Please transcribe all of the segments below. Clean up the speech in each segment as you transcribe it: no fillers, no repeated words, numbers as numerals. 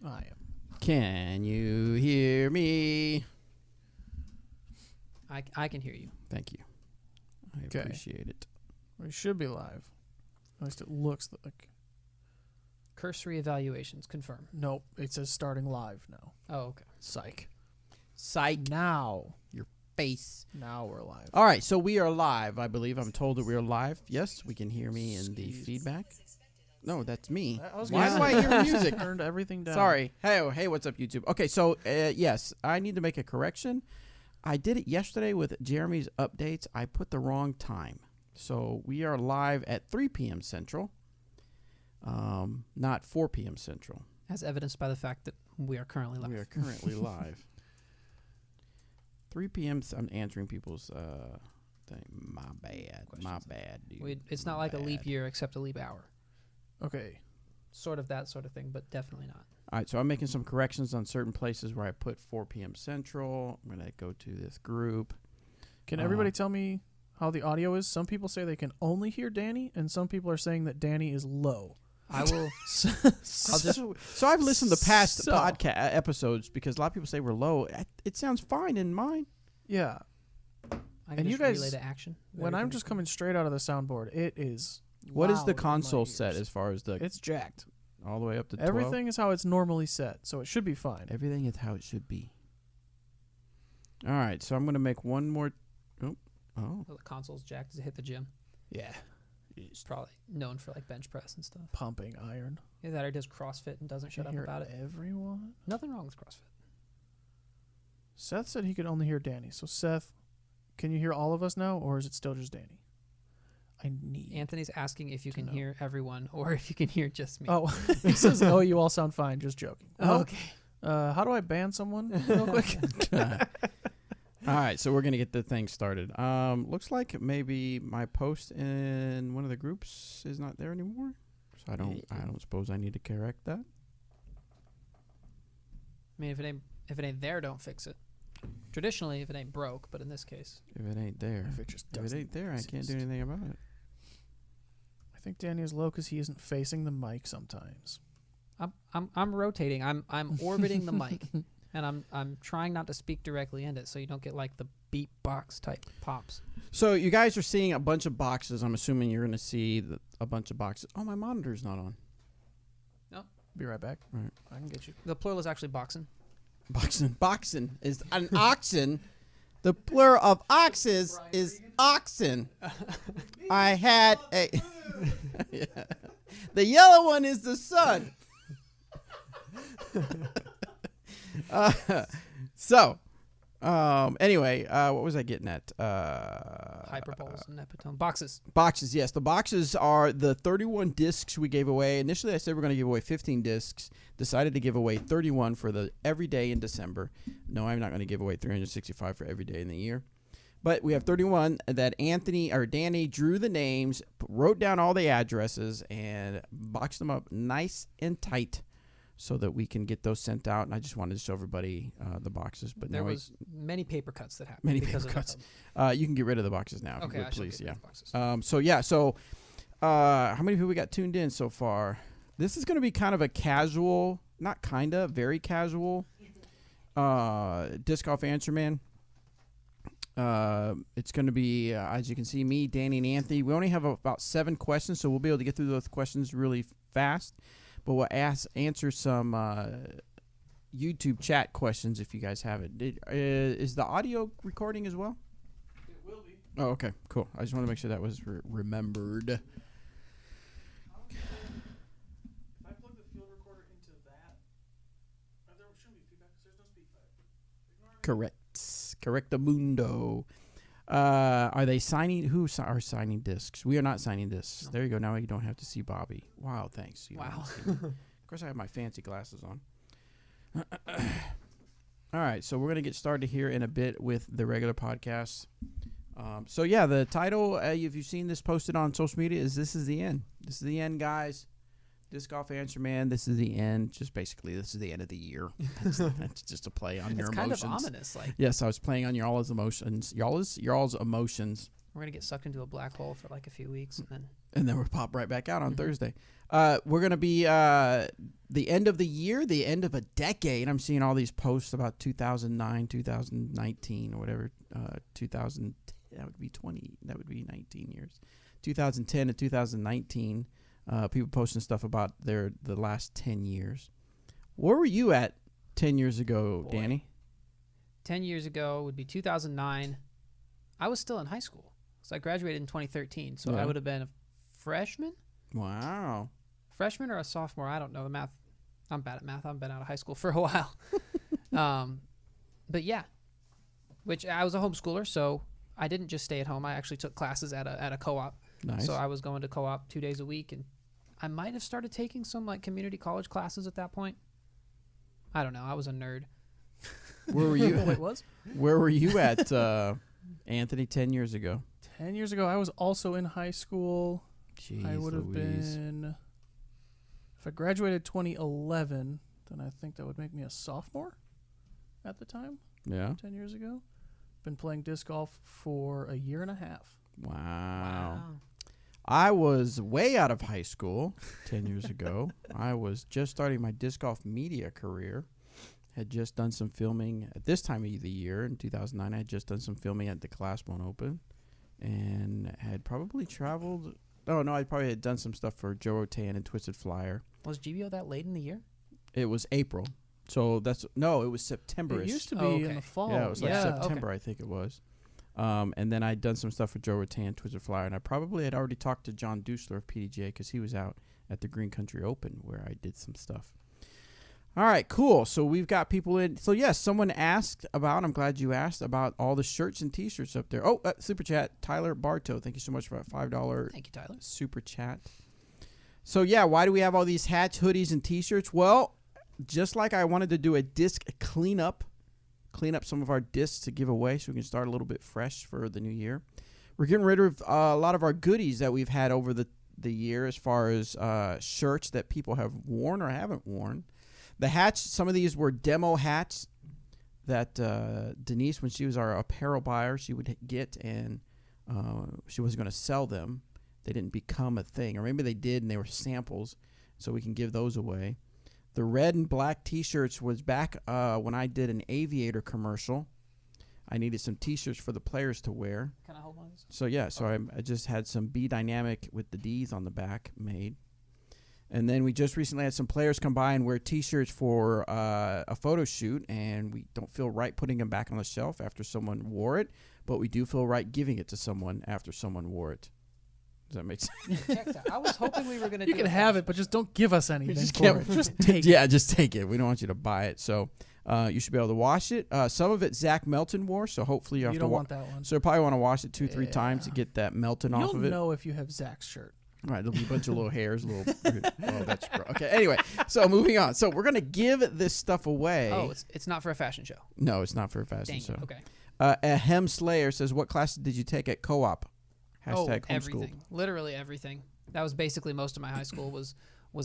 I am. Can you hear me? I can hear you. Thank you. I appreciate it. We should be live. At least it looks like. Cursory evaluations confirm. Nope. It says starting live now. Oh, okay. Psych. Psych. Now. Your face. Now we're live. All right, so we are live, I believe. I'm told that we are live. Yes, we can hear me in the feedback. No, that's me. Why do I hear music? Turned everything down. Sorry. Hey, what's up, YouTube? Okay, so, yes, I need to make a correction. I did it yesterday with Jeremy's updates. I put the wrong time. So we are live at 3 p.m. Central, not 4 p.m. Central. As evidenced by the fact that we are currently live. We are currently live. 3 p.m. I'm answering people's thing. My bad, dude. It's not like a leap year except a leap hour. Okay. Sort of that sort of thing, but definitely not. All right, so I'm making some corrections on certain places where I put 4 p.m. Central. I'm going to go to this group. Can everybody tell me how the audio is? Some people say they can only hear Danny, and some people are saying that Danny is low. I will. So I've listened to past podcast episodes because a lot of people say we're low. It sounds fine in mine. Yeah. I can And just you guys, relay to action. when I'm just coming straight out of the soundboard, it is. What is the loud in my console set ears. as far as the It's jacked. all the way up to 12? Everything is how it's normally set, so it should be fine. Everything is how it should be. All right, so I'm going to make one more. Oh. The console's jacked to hit the gym. Yeah. It's probably known for like bench press and stuff. Pumping iron. Either that or does CrossFit and doesn't shut up about it. Everyone. Nothing wrong with CrossFit. Seth said he could only hear Danny. So Seth, can you hear all of us now, or is it still just Danny? I need. Anthony's asking if you can hear everyone or if you can hear just me. Oh, he says, "Oh, you all sound fine." Just joking. Well, okay. How do I ban someone real quick? All right, so we're gonna get the thing started. Looks like maybe my post in one of the groups is not there anymore. So I don't suppose I need to correct that. I mean, if it ain't there, don't fix it. Traditionally, if it ain't broke, but in this case, If it ain't there, If it just doesn't ain't there, I can't do exist. anything about it. I think Danny is low because he isn't facing the mic sometimes. I'm rotating. I'm orbiting the mic, and I'm trying not to speak directly into it, so you don't get like the beatbox type pops. So you guys are seeing a bunch of boxes. I'm assuming you're gonna see a bunch of boxes. Oh, my monitor's not on. Be right back. All right. I can get you. The plural is actually boxing. Boxen is an oxen. The plural of oxes is oxen. I had a. Yeah. The yellow one is the sun. Anyway, what was I getting at? Hyperboles and epitome. Boxes. Boxes, yes. The boxes are the 31 discs we gave away. Initially, I said we're going to give away 15 discs. Decided to give away 31 for the every day in December. No, I'm not going to give away 365 for every day in the year. But we have 31 that Danny drew the names, wrote down all the addresses, and boxed them up nice and tight so that we can get those sent out. And I just wanted to show everybody the boxes. But There now was many paper cuts that happened. many because paper of cuts. that. You can get rid of the boxes now. Okay, if you I would, shall please. get rid Yeah. of boxes. So how many people we got tuned in so far? This is going to be kind of a casual, not kind of, very casual disc golf answer man. It's going to be, as you can see, me, Danny, and Anthony. We only have about 7 questions, so we'll be able to get through those questions really fast. But we'll answer some YouTube chat questions if you guys have it. Is the audio recording as well? It will be. Oh, okay, cool. I just want to make sure that was remembered. If I plug the field recorder into that, there shouldn't be feedback because there's no feedback. Correctamundo. Are they signing? Who are signing discs? We are not signing discs. No. There you go. Now you don't have to see Bobby. Wow, thanks. Wow. Of course, I have my fancy glasses on. All right, so we're going to get started here in a bit with the regular podcast. So, yeah, the title, if you've seen this posted on social media, is This is the End. This is the end, guys. Disc Golf Answer Man, this is the end. Just basically, this is the end of the year. That's just a play on your emotions. It's kind of ominous. Like, yes, I was playing on y'all's emotions. Y'all's emotions. we're going to get sucked into a black hole for like a few weeks and then And then we'll pop right back out on Thursday. We're going to be the end of the year, the end of a decade. I'm seeing all these posts about 2009, 2019, or whatever. 2000, that would be 19 years. 2010 to 2019. People posting stuff about the last 10 years. Where were you at 10 years ago, Danny? 10 years ago would be 2009. I was still in high school. So I graduated in 2013. So I would have been a freshman? Wow. Freshman or a sophomore? I don't know the math. I'm bad at math. I've been out of high school for a while. But yeah, which I was a homeschooler, so I didn't just stay at home. I actually took classes at a co-op. Nice. So I was going to co-op 2 days a week, and I might have started taking some like community college classes at that point. I don't know. I was a nerd. Where were you? It was? Where were you at, Anthony, 10 years ago? 10 years ago, I was also in high school. Jeez, I would have Louise. been, if I graduated 2011, then I think that would make me a sophomore at the time, Yeah. 10 years ago. Been playing disc golf for a year and a half. Wow. I was way out of high school 10 years ago. I was just starting my disc golf media career. Had just done some filming at this time of the year in 2009. I had just done some filming at the Class 1 Open and had probably traveled. Oh, no, I probably had done some stuff for Joe Rotan and Twisted Flyer. Was GBO that late in the year? It was April. So it was September. It used to be in the fall. Yeah, it was like Yeah, September, I think it was. And then I'd done some stuff for Joe Rotan, Twisted Flyer, and I probably had already talked to John Dusler of PDGA because he was out at the Green Country Open where I did some stuff. All right, cool. So we've got people in. So, yes, someone asked about, I'm glad you asked, about all the shirts and T-shirts up there. Oh, super chat, Tyler Bartow. Thank you so much for that $5 Thank you, Tyler. super chat. So, yeah, why do we have all these hats, hoodies, and T-shirts? Well, just like I wanted to do a disc cleanup some of our discs to give away so we can start a little bit fresh for the new year. We're getting rid of a lot of our goodies that we've had over the year as far as shirts that people have worn or haven't worn. The hats, some of these were demo hats that Denise, when she was our apparel buyer, she would get, and she wasn't going to sell them. They didn't become a thing. Or maybe they did, and they were samples, so we can give those away. The red and black T-shirts was back when I did an Aviator commercial. I needed some T-shirts for the players to wear. Can I hold one of these? So, yeah, so I just had some B Dynamic with the Ds on the back made. And then we just recently had some players come by and wear T-shirts for a photo shoot, and we don't feel right putting them back on the shelf after someone wore it, but we do feel right giving it to someone after someone wore it. Does that make sense? Check that. I was hoping we were going to do You can have it, but just don't give us anything Just for it. Just take it. Yeah, just take it. We don't want you to buy it. So you should be able to wash it. Some of it Zach Melton wore, so hopefully you have You to don't want that one. So you probably want to wash it 2-3 times to get that Melton off of it. You'll know if you have Zach's shirt. All right, there'll be a bunch of little hairs. Oh, that's gross. Okay, anyway, so moving on. So we're going to give this stuff away. Oh, it's not for a fashion show. No, it's not for a fashion Dang show. it. Okay. Ahem Slayer says, what classes did you take at co-op? Hashtag homeschooled. Everything. Literally everything. That was basically most of my high school was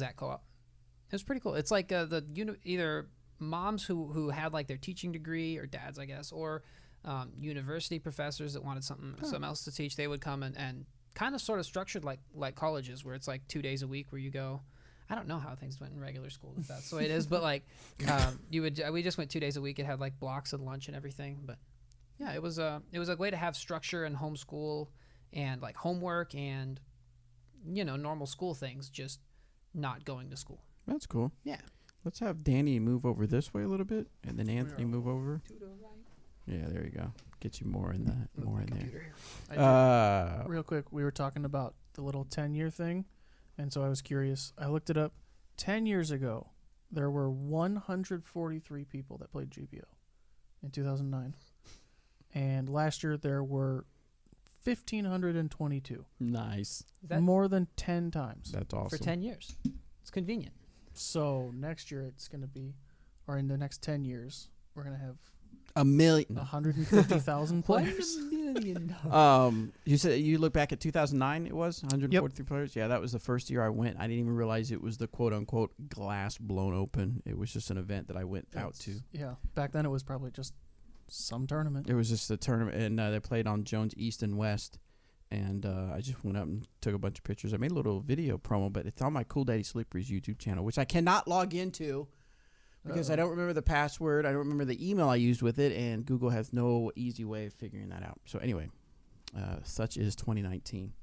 at co-op. It was pretty cool. It's like either moms who had like their teaching degree, or dads, I guess, or university professors that wanted something else to teach. They would come and kind of sort of structured like colleges, where it's like 2 days a week where you go. I don't know how things went in regular school, if that's the way it is, but like we just went 2 days a week. It had like blocks of lunch and everything, but yeah, it was a way to have structure and homeschool and like homework and normal school things, just not going to school. That's cool. Yeah. Let's have Danny move over this way a little bit, and then Anthony move over. Yeah, there you go. Get you more in there. Real quick, we were talking about the little 10-year thing, and so I was curious. I looked it up. 10 years ago, there were 143 people that played GBO in 2009. And last year, there were 1,522. Nice. More than 10 times. That's awesome. For 10 years. It's convenient. So next year, it's going to be, or in the next 10 years, we're going to have 1 million. 150,000 players. $1 million. You said you look back at 2009. It was 143 players. Yeah, that was the first year I went. I didn't even realize it was the quote unquote glass blown open. It was just an event that I went out to. Yeah, back then it was probably just some tournament. It was just a tournament, and they played on Jones East and West. and I just went up and took a bunch of pictures. I made a little video promo, but it's on my Cool Daddy Slick Breeze YouTube channel, which I cannot log into because I don't remember the password. I don't remember the email I used with it, and Google has no easy way of figuring that out. So anyway, such is 2019.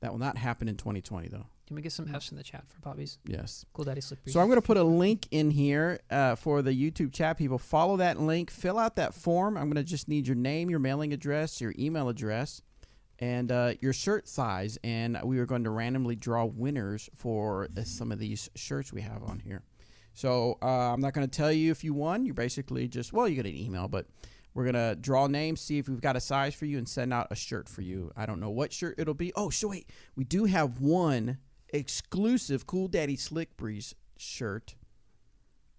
That will not happen in 2020, though. Can we get some F's in the chat for Bobby's Yes. Cool Daddy Slick Breeze? So I'm going to put a link in here for the YouTube chat people. Follow that link. Fill out that form. I'm going to just need your name, your mailing address, your email address, and your shirt size. And we are going to randomly draw winners for some of these shirts we have on here. So I'm not going to tell you if you won. You basically just, well, you get an email, but we're going to draw names, see if we've got a size for you, and send out a shirt for you. I don't know what shirt it'll be. Oh, so wait. We do have one exclusive Cool Daddy Slick Breeze shirt.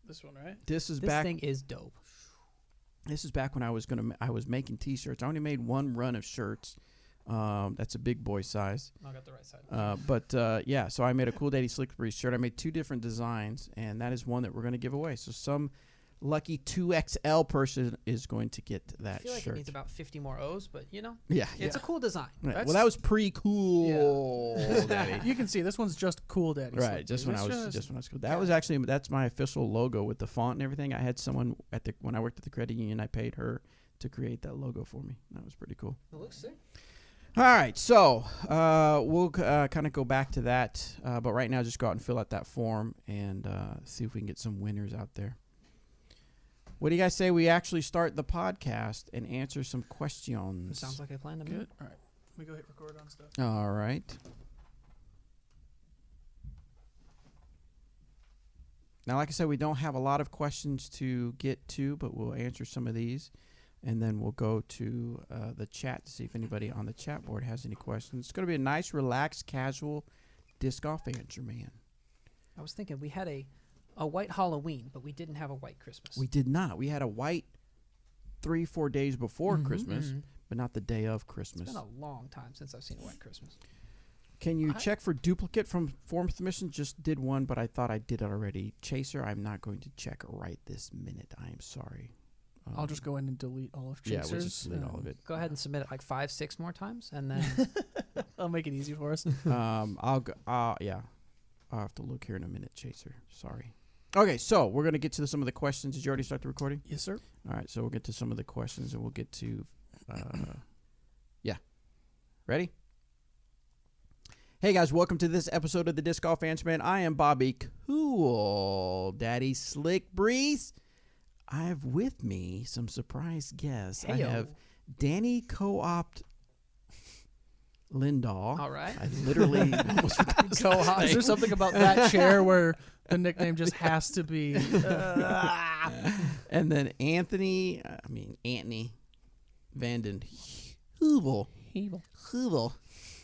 This one, right? This thing is dope. This is back when I was making T-shirts. I only made one run of shirts. That's a big boy size. I got the right side. But yeah, so I made a Cool Daddy Slick Breeze shirt. I made 2 different designs, and that is one that we're going to give away. So some lucky 2XL person is going to get that I feel like shirt. it needs about 50 more O's, but yeah, it's a cool design. Right. Well, that was pre-cool. Daddy. You can see this one's just Cool Daddy. Right, Slick just Breeze. when I It's was cool. That was actually that's my official logo with the font and everything. I had someone when I worked at the credit union, I paid her to create that logo for me. That was pretty cool. It looks sick. All right, so we'll kind of go back to that, but right now just go out and fill out that form and see if we can get some winners out there. What do you guys say we actually start the podcast and answer some questions? Sounds like a plan to me. Good. All right. Let me go hit record on stuff. All right. Now, like I said, we don't have a lot of questions to get to, but we'll answer some of these. And then we'll go to the chat to see if anybody on the chat board has any questions. It's going to be a nice, relaxed, casual disc golf answer, man. I was thinking we had a white Halloween, but we didn't have a white Christmas. We did not. We had a white 3-4 days before Christmas, but not the day of Christmas. It's been a long time since I've seen a white Christmas. Can you check for duplicate from form submission? Just did one, but I thought I did it already. Chaser, I'm not going to check right this minute. I am sorry. I'll just go in and delete all of Chaser's. Yeah, we'll just delete all of it. Go ahead and submit it like 5-6 more times, and then I'll make it easy for us. I'll have to look here in a minute, Chaser. Sorry. Okay, so we're going to get to some of the questions. Did you already start the recording? Yes, sir. All right, so we'll get to some of the questions, and we'll get to, yeah. Ready? Hey, guys, welcome to this episode of the Disc Golf Answer Man. I am Bobby Cool Daddy Slick Breeze. I have with me some surprise guests. Hey-o. I have Danny Co-opt Lindahl. all right. I literally almost forgot his Is last there name. something about that chair where the nickname just has to be? And then Anthony Vanden Heuvel. Heuvel.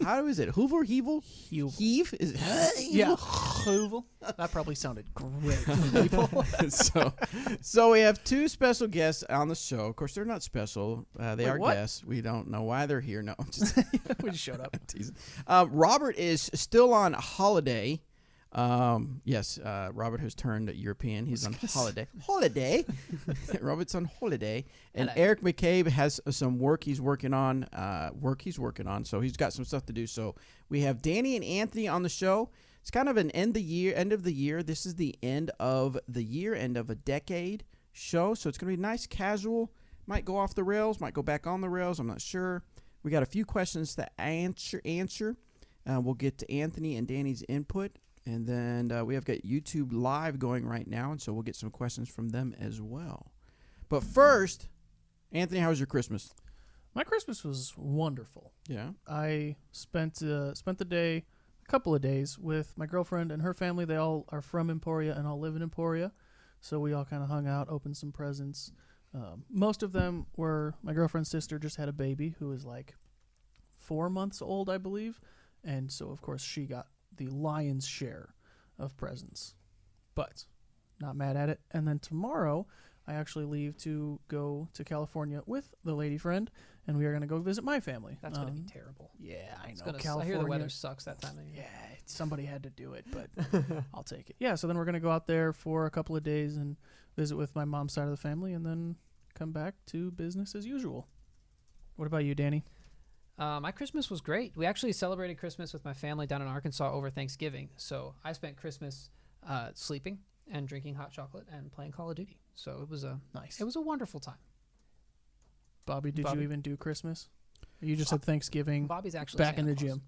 How is it? Hoover? Hevel? Heave? Is it? Yeah. Hoovel. That probably sounded great for people. So we have 2 special guests on the show. Of course, they're not special. They Wait, are what? guests. We don't know why they're here. No, I'm just We just showed up. teasing. Robert is still on holiday. Yes, Robert has turned European. He's on holiday. Robert's on holiday. And Hello. Eric McCabe has some work he's working on. So he's got some stuff to do. So we have Danny and Anthony on the show. It's kind of an end of the year. This is the end of the year, end of a decade show. So it's going to be nice, casual. Might go off the rails, might go back on the rails. I'm not sure. We got a few questions to answer. We'll get to Anthony and Danny's input. And then we have got YouTube Live going right now, and so we'll get some questions from them as well. But first, Anthony, how was your Christmas? My Christmas was wonderful. Yeah. I spent the day, a couple of days, with my girlfriend and her family. They all are from Emporia and all live in Emporia. So we all kind of hung out, opened some presents. Most of them were, my girlfriend's sister just had a baby who was like 4 months old, I believe. And so, of course, she got the lion's share of presents, but not mad at it. And then tomorrow I actually leave to go to California with the lady friend, and we are going to go visit my family. That's going to be terrible. Yeah, I It's know. gonna, I California. hear the weather sucks that time of year. Yeah, somebody had to do it, but I'll take it. Yeah, so then we're going to go out there for a couple of days and visit with my mom's side of the family, and then come back to business as usual. What about you, Danny? My Christmas was great. We actually celebrated Christmas with my family down in Arkansas over Thanksgiving. So I spent Christmas sleeping and drinking hot chocolate and playing Call of Duty. So it was a wonderful time. Bobby, did you even do Christmas? Or you just said Thanksgiving. Bobby's actually back Santa in the Claus. gym.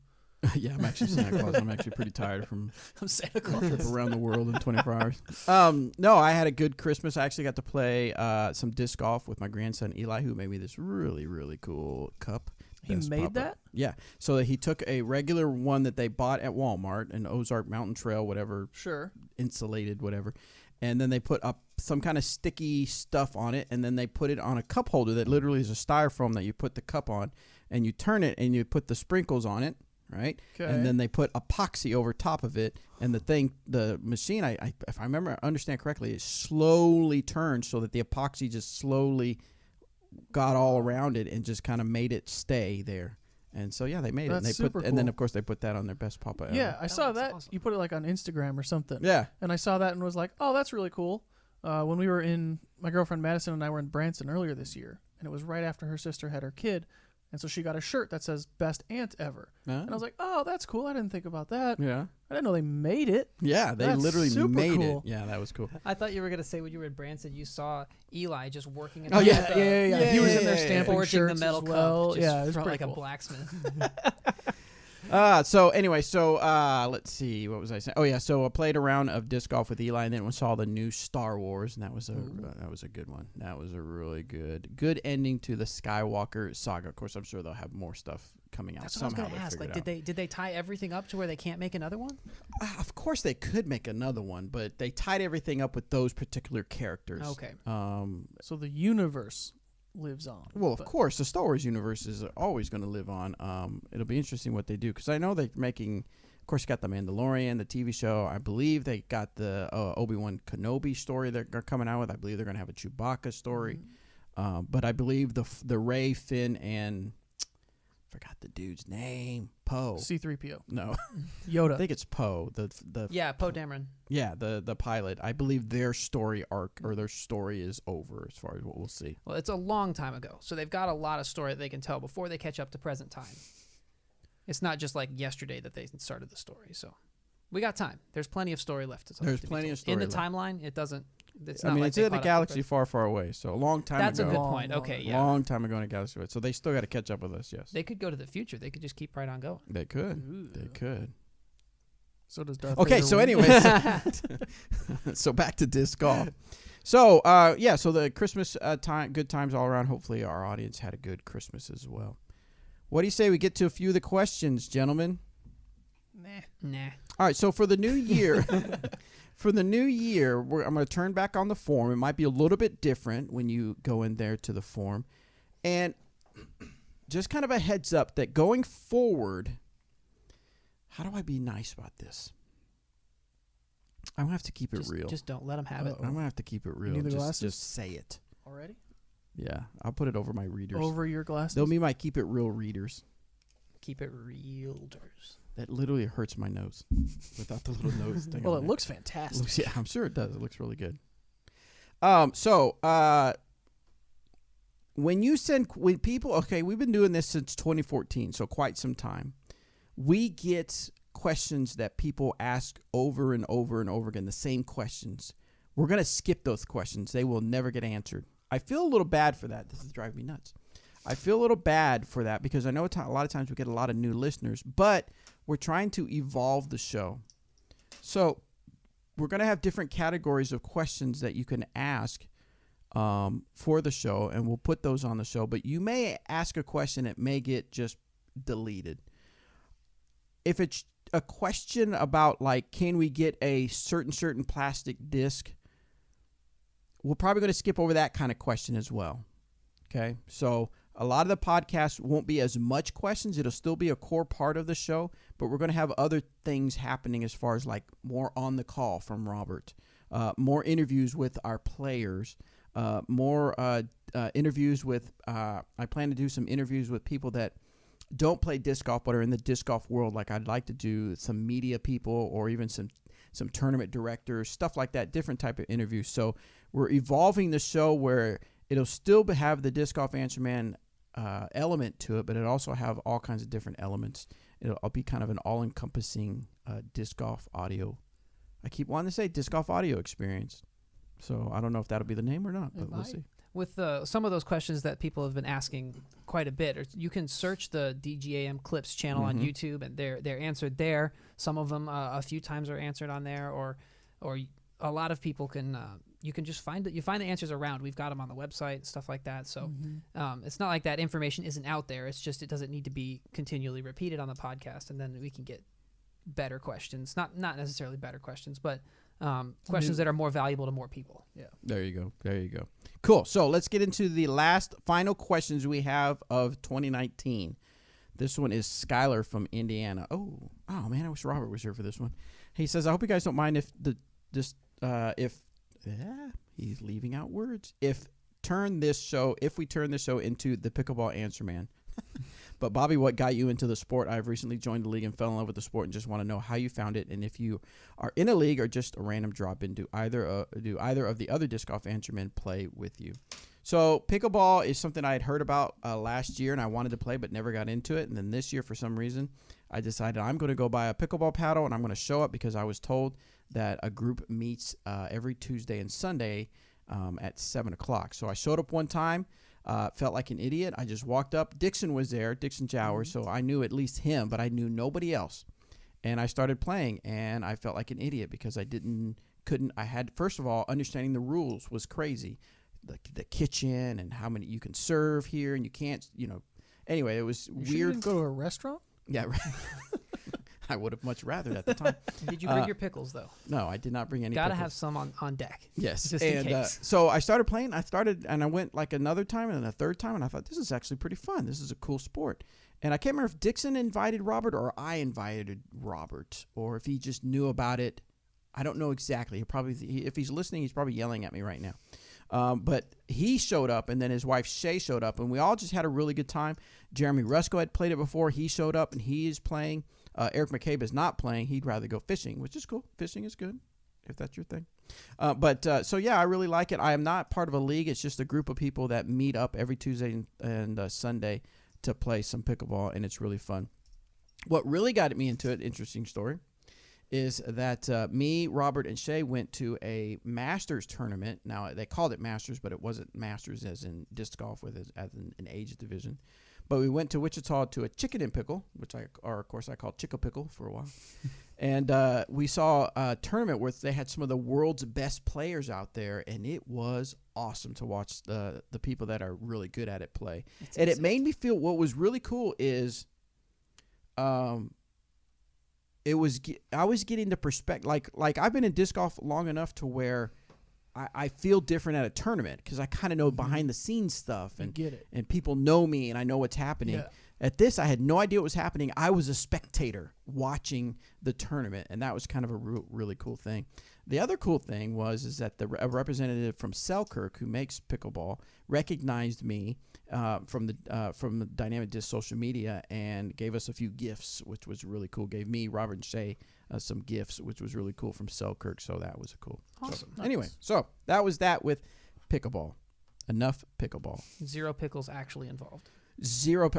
Yeah, I'm actually Santa Claus. I'm actually pretty tired from I'm Santa Claus. a trip around the world in 24 hours. No, I had a good Christmas. I actually got to play some disc golf with my grandson Eli, who made me this really, really cool cup. He made that? Yeah. So he took a regular one that they bought at Walmart, an Ozark Mountain Trail, whatever, Sure. insulated, whatever. And then they put up some kind of sticky stuff on it, and then they put it on a cup holder that literally is a styrofoam that you put the cup on, and you turn it, and you put the sprinkles on it, right? Okay. And then they put epoxy over top of it, and the machine, if I understand correctly, it slowly turned so that the epoxy just slowly got all around it and just kind of made it stay there. And so yeah, they made That's it. And super and then cool. of course they put that on their best papa ever. Yeah, I saw looks that. awesome. You put it like on Instagram or something. Yeah. And I saw that and was like, oh, that's really cool. When we were my girlfriend Madison and I were in Branson earlier this year, and it was right after her sister had her kid. And so she got a shirt that says best aunt ever. And I was like, oh, that's cool. I didn't think about that. yeah. I didn't know they made it. Yeah, they That's literally super made cool. it. Yeah, that was cool. I thought you were going to say when you were in Branson, you saw Eli just working in Oh, the yeah. metal- Yeah. He was in there yeah, stamping forging the shirts metal as well. cup just Yeah, it was from, pretty like cool. a blacksmith. So anyway, let's see, what was I saying? Oh yeah, so I played a round of disc golf with Eli, and then we saw the new Star Wars, and that was a good one. That was a really good ending to the Skywalker saga. Of course, I'm sure they'll have more stuff coming out. That's what I was somehow. going to ask. They'll Like, figure it did they tie everything up to where they can't make another one? out. Of course, they could make another one, but they tied everything up with those particular characters. Okay. So the universe lives on. Well, of But course, the Star Wars universe is always going to live on. It'll be interesting what they do, because I know they're making. Of course, you got the Mandalorian, the TV show. I believe they got the Obi-Wan Kenobi story that they're coming out with. I believe they're going to have a Chewbacca story. But I believe the Rey, Finn, and forgot the dude's name. Poe. C-3PO. No, Yoda. I think it's Poe. Yeah, Poe Dameron. Yeah, the pilot. I believe their story arc or their story is over as far as what we'll see. Well, it's a long time ago, so they've got a lot of story that they can tell before they catch up to present time. It's not just like yesterday that they started the story, so we got time. There's plenty of story left. There's plenty of story in the left. timeline. It doesn't. It's I not mean, like it's they in a caught up to galaxy present- far, far away. So a long time That's a ago. good Long, point. long Okay, ago. yeah. Long time ago in a galaxy. So they still got to catch up with us. Yes, They could go to the future. They could just keep right on going. they could. Ooh. They could. So does Darth Okay, Vader so win? anyways, so back to disc golf. So so the Christmas good times all around. Hopefully our audience had a good Christmas as well. What do you say we get to a few of the questions, gentlemen? Nah. All right, so for the new year, I'm going to turn back on the form. It might be a little bit different when you go in there to the form. And just kind of a heads up that going forward, how do I be nice about this? I'm going to have to keep it real. Just don't let them have it. I'm going to have to keep it real. need the glasses? Just say it. Already? Yeah, I'll put it over my readers. Over your glasses? They'll be my keep it real readers. Keep it realtors. That literally hurts my nose without the little nose thing. Well, on it there. looks fantastic. Yeah, I'm sure it does. It looks really good. When people, okay, we've been doing this since 2014, so quite some time. We get questions that people ask over and over and over again, the same questions. We're going to skip those questions. They will never get answered. I feel a little bad for that. This is driving me nuts. I feel a little bad for that because I know a lot of times we get a lot of new listeners, but we're trying to evolve the show. So we're going to have different categories of questions that you can ask for the show, and we'll put those on the show. But you may ask a question that may get just deleted. If it's a question about, like, can we get a certain plastic disc, we're probably going to skip over that kind of question as well. Okay, so a lot of the podcasts won't be as much questions. It'll still be a core part of the show, but we're going to have other things happening as far as like more on the call from Robert, more interviews with our players, more interviews with, I plan to do some interviews with people that don't play disc golf but are in the disc golf world. Like I'd like to do some media people or even some tournament directors, stuff like that, different type of interviews. So we're evolving the show where it'll still have the Disc Golf Answer Man element to it, but it also have all kinds of different elements. It'll be kind of an all-encompassing disc golf audio. I keep wanting to say disc golf audio experience. So I don't know if that'll be the name or not, but we'll see. With some of those questions that people have been asking quite a bit, or you can search the DGAM Clips channel on YouTube, and they're answered there. Some of them a few times are answered on there, or a lot of people can you can just find it. You find the answers around. We've got them on the website, stuff like that. So it's not like that information isn't out there. It's just it doesn't need to be continually repeated on the podcast, and then we can get better questions. Not necessarily better questions, but questions that are more valuable to more people. Yeah. There you go. Cool. So let's get into the last final questions we have of 2019. This one is Skylar from Indiana. Oh man, I wish Robert was here for this one. He says, I hope you guys don't mind if he's leaving out words. If we turn this show into the Pickleball Answer Man. But Bobby, what got you into the sport? I've recently joined the league and fell in love with the sport and just want to know how you found it, and if you are in a league or just a random drop-in, do either of the other disc golf answer men play with you? So pickleball is something I had heard about last year, and I wanted to play but never got into it. And then this year, for some reason, I decided I'm going to go buy a pickleball paddle, and I'm going to show up because I was told that a group meets every Tuesday and Sunday at 7 o'clock. So I showed up one time. Felt like an idiot. I just walked up. Dixon was there, Dixon Jower, so I knew at least him, but I knew nobody else. And I started playing, and I felt like an idiot because I had, first of all, understanding the rules was crazy. The kitchen and how many you can serve here and you can't, Anyway, it was weird. You didn't go to a restaurant? Yeah, right. I would have much rather at the time. Did you bring your pickles, though? No, I did not bring any Gotta pickles. have some on deck. Yes. Just in case. So I started playing. I went like another time and then a third time, and I thought, this is actually pretty fun. This is a cool sport. And I can't remember if Dixon invited Robert or I invited Robert, or if he just knew about it. I don't know exactly. If he's listening, he's probably yelling at me right now. But he showed up, and then his wife Shay showed up, and we all just had a really good time. Jeremy Rusko had played it before. He showed up, and he is playing. Eric McCabe is not playing. He'd rather go fishing, which is cool. Fishing is good, if that's your thing. So yeah, I really like it. I am not part of a league. It's just a group of people that meet up every Tuesday and Sunday to play some pickleball, and it's really fun. What really got me into it, interesting story, is that me, Robert, and Shay went to a Masters tournament. Now, they called it Masters, but it wasn't Masters as in disc golf with as an age division. But we went to Wichita to a Chicken and Pickle, which I called Chickle Pickle for a while. And we saw a tournament where they had some of the world's best players out there, and it was awesome to watch the people that are really good at it play. And it made me feel, what was really cool is I was getting the perspective, like I've been in disc golf long enough to where I feel different at a tournament because I kind of know behind the scenes stuff and get it. And people know me and I know what's happening. Yeah. At this, I had no idea what was happening. I was a spectator watching the tournament, and that was kind of a really cool thing. The other cool thing is that a representative from Selkirk who makes pickleball recognized me from the Dynamic Disc social media and gave us a few gifts, which was really cool. Gave me, Robert, and Shay some gifts, which was really cool from Selkirk. So that was cool. Awesome. So, anyway, so that was that with pickleball. Enough pickleball. Zero pickles actually involved.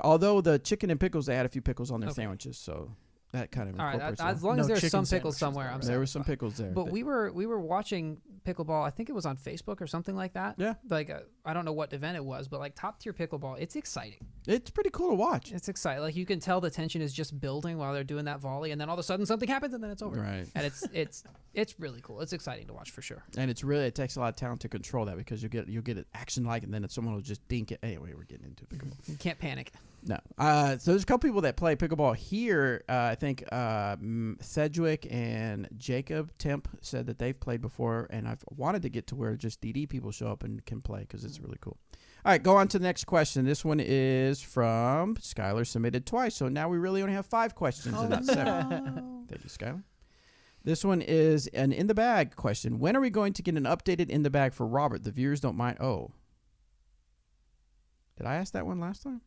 Although the chicken and pickles, they had a few pickles on their sandwiches, so that kind of all right. incorporates As long as No there's some chicken pickles sandwiches, somewhere, I'm there were some pickles there. But we were watching pickleball. I think it was on Facebook or something like that. Yeah. Like I don't know what event it was, but like top tier pickleball, it's exciting. It's pretty cool to watch. It's exciting. Like you can tell the tension is just building while they're doing that volley, and then all of a sudden something happens, and then it's over. Right. And it's really cool. It's exciting to watch for sure. And it takes a lot of talent to control that because you'll get it action like, and then someone will just dink it. Anyway, we're getting into pickleball. You can't panic. No. So there's a couple people that play pickleball here. I think Sedgwick and Jacob Temp said that they've played before, and I've wanted to get to where just DD people show up and can play because it's really cool. All right, go on to the next question. This one is from Skylar, submitted twice, so now we really only have 5 questions in that 7. Thank you, Skylar. This one is an in the bag question. When are we going to get an updated in the bag for Robert? The viewers don't mind. Oh. Did I ask that one last time?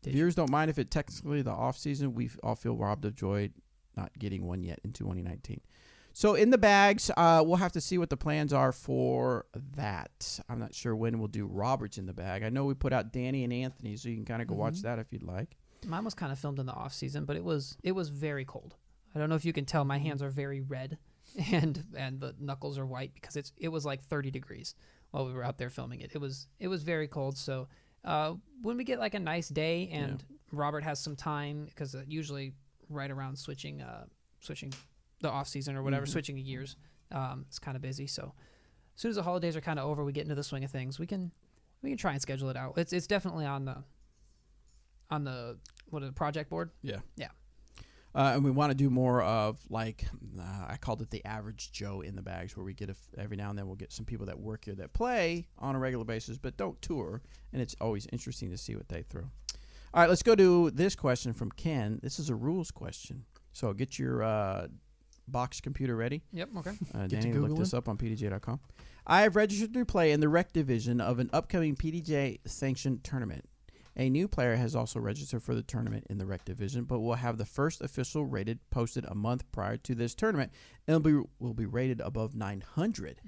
Viewers don't mind if it technically the off season. We all feel robbed of joy not getting one yet in 2019. So in the bags, we'll have to see what the plans are for that. I'm not sure when we'll do Roberts in the bag. I know we put out Danny and Anthony, so you can kind of go watch that if you'd like. Mine was kind of filmed in the off season, but it was very cold. I don't know if you can tell. My hands are very red, and the knuckles are white because it was like 30 degrees while we were out there filming it. It was very cold. So when we get like a nice day and Robert has some time, because usually right around switching the off season or whatever, switching years, it's kind of busy. So as soon as the holidays are kind of over, we get into the swing of things. We can try and schedule it out. It's definitely on the project board. Yeah. Yeah. And we want to do more of like I called it the average Joe in the bags, where we get every now and then we'll get some people that work here that play on a regular basis but don't tour, and it's always interesting to see what they throw. All right, let's go to this question from Ken. This is a rules question, so get your box computer ready. Yep. Okay. Danny, look this up on PDJ.com. I have registered to play in the rec division of an upcoming PDJ sanctioned tournament. A new player has also registered for the tournament in the rec division, but will have the first official rated posted a month prior to this tournament, and will be rated above 900.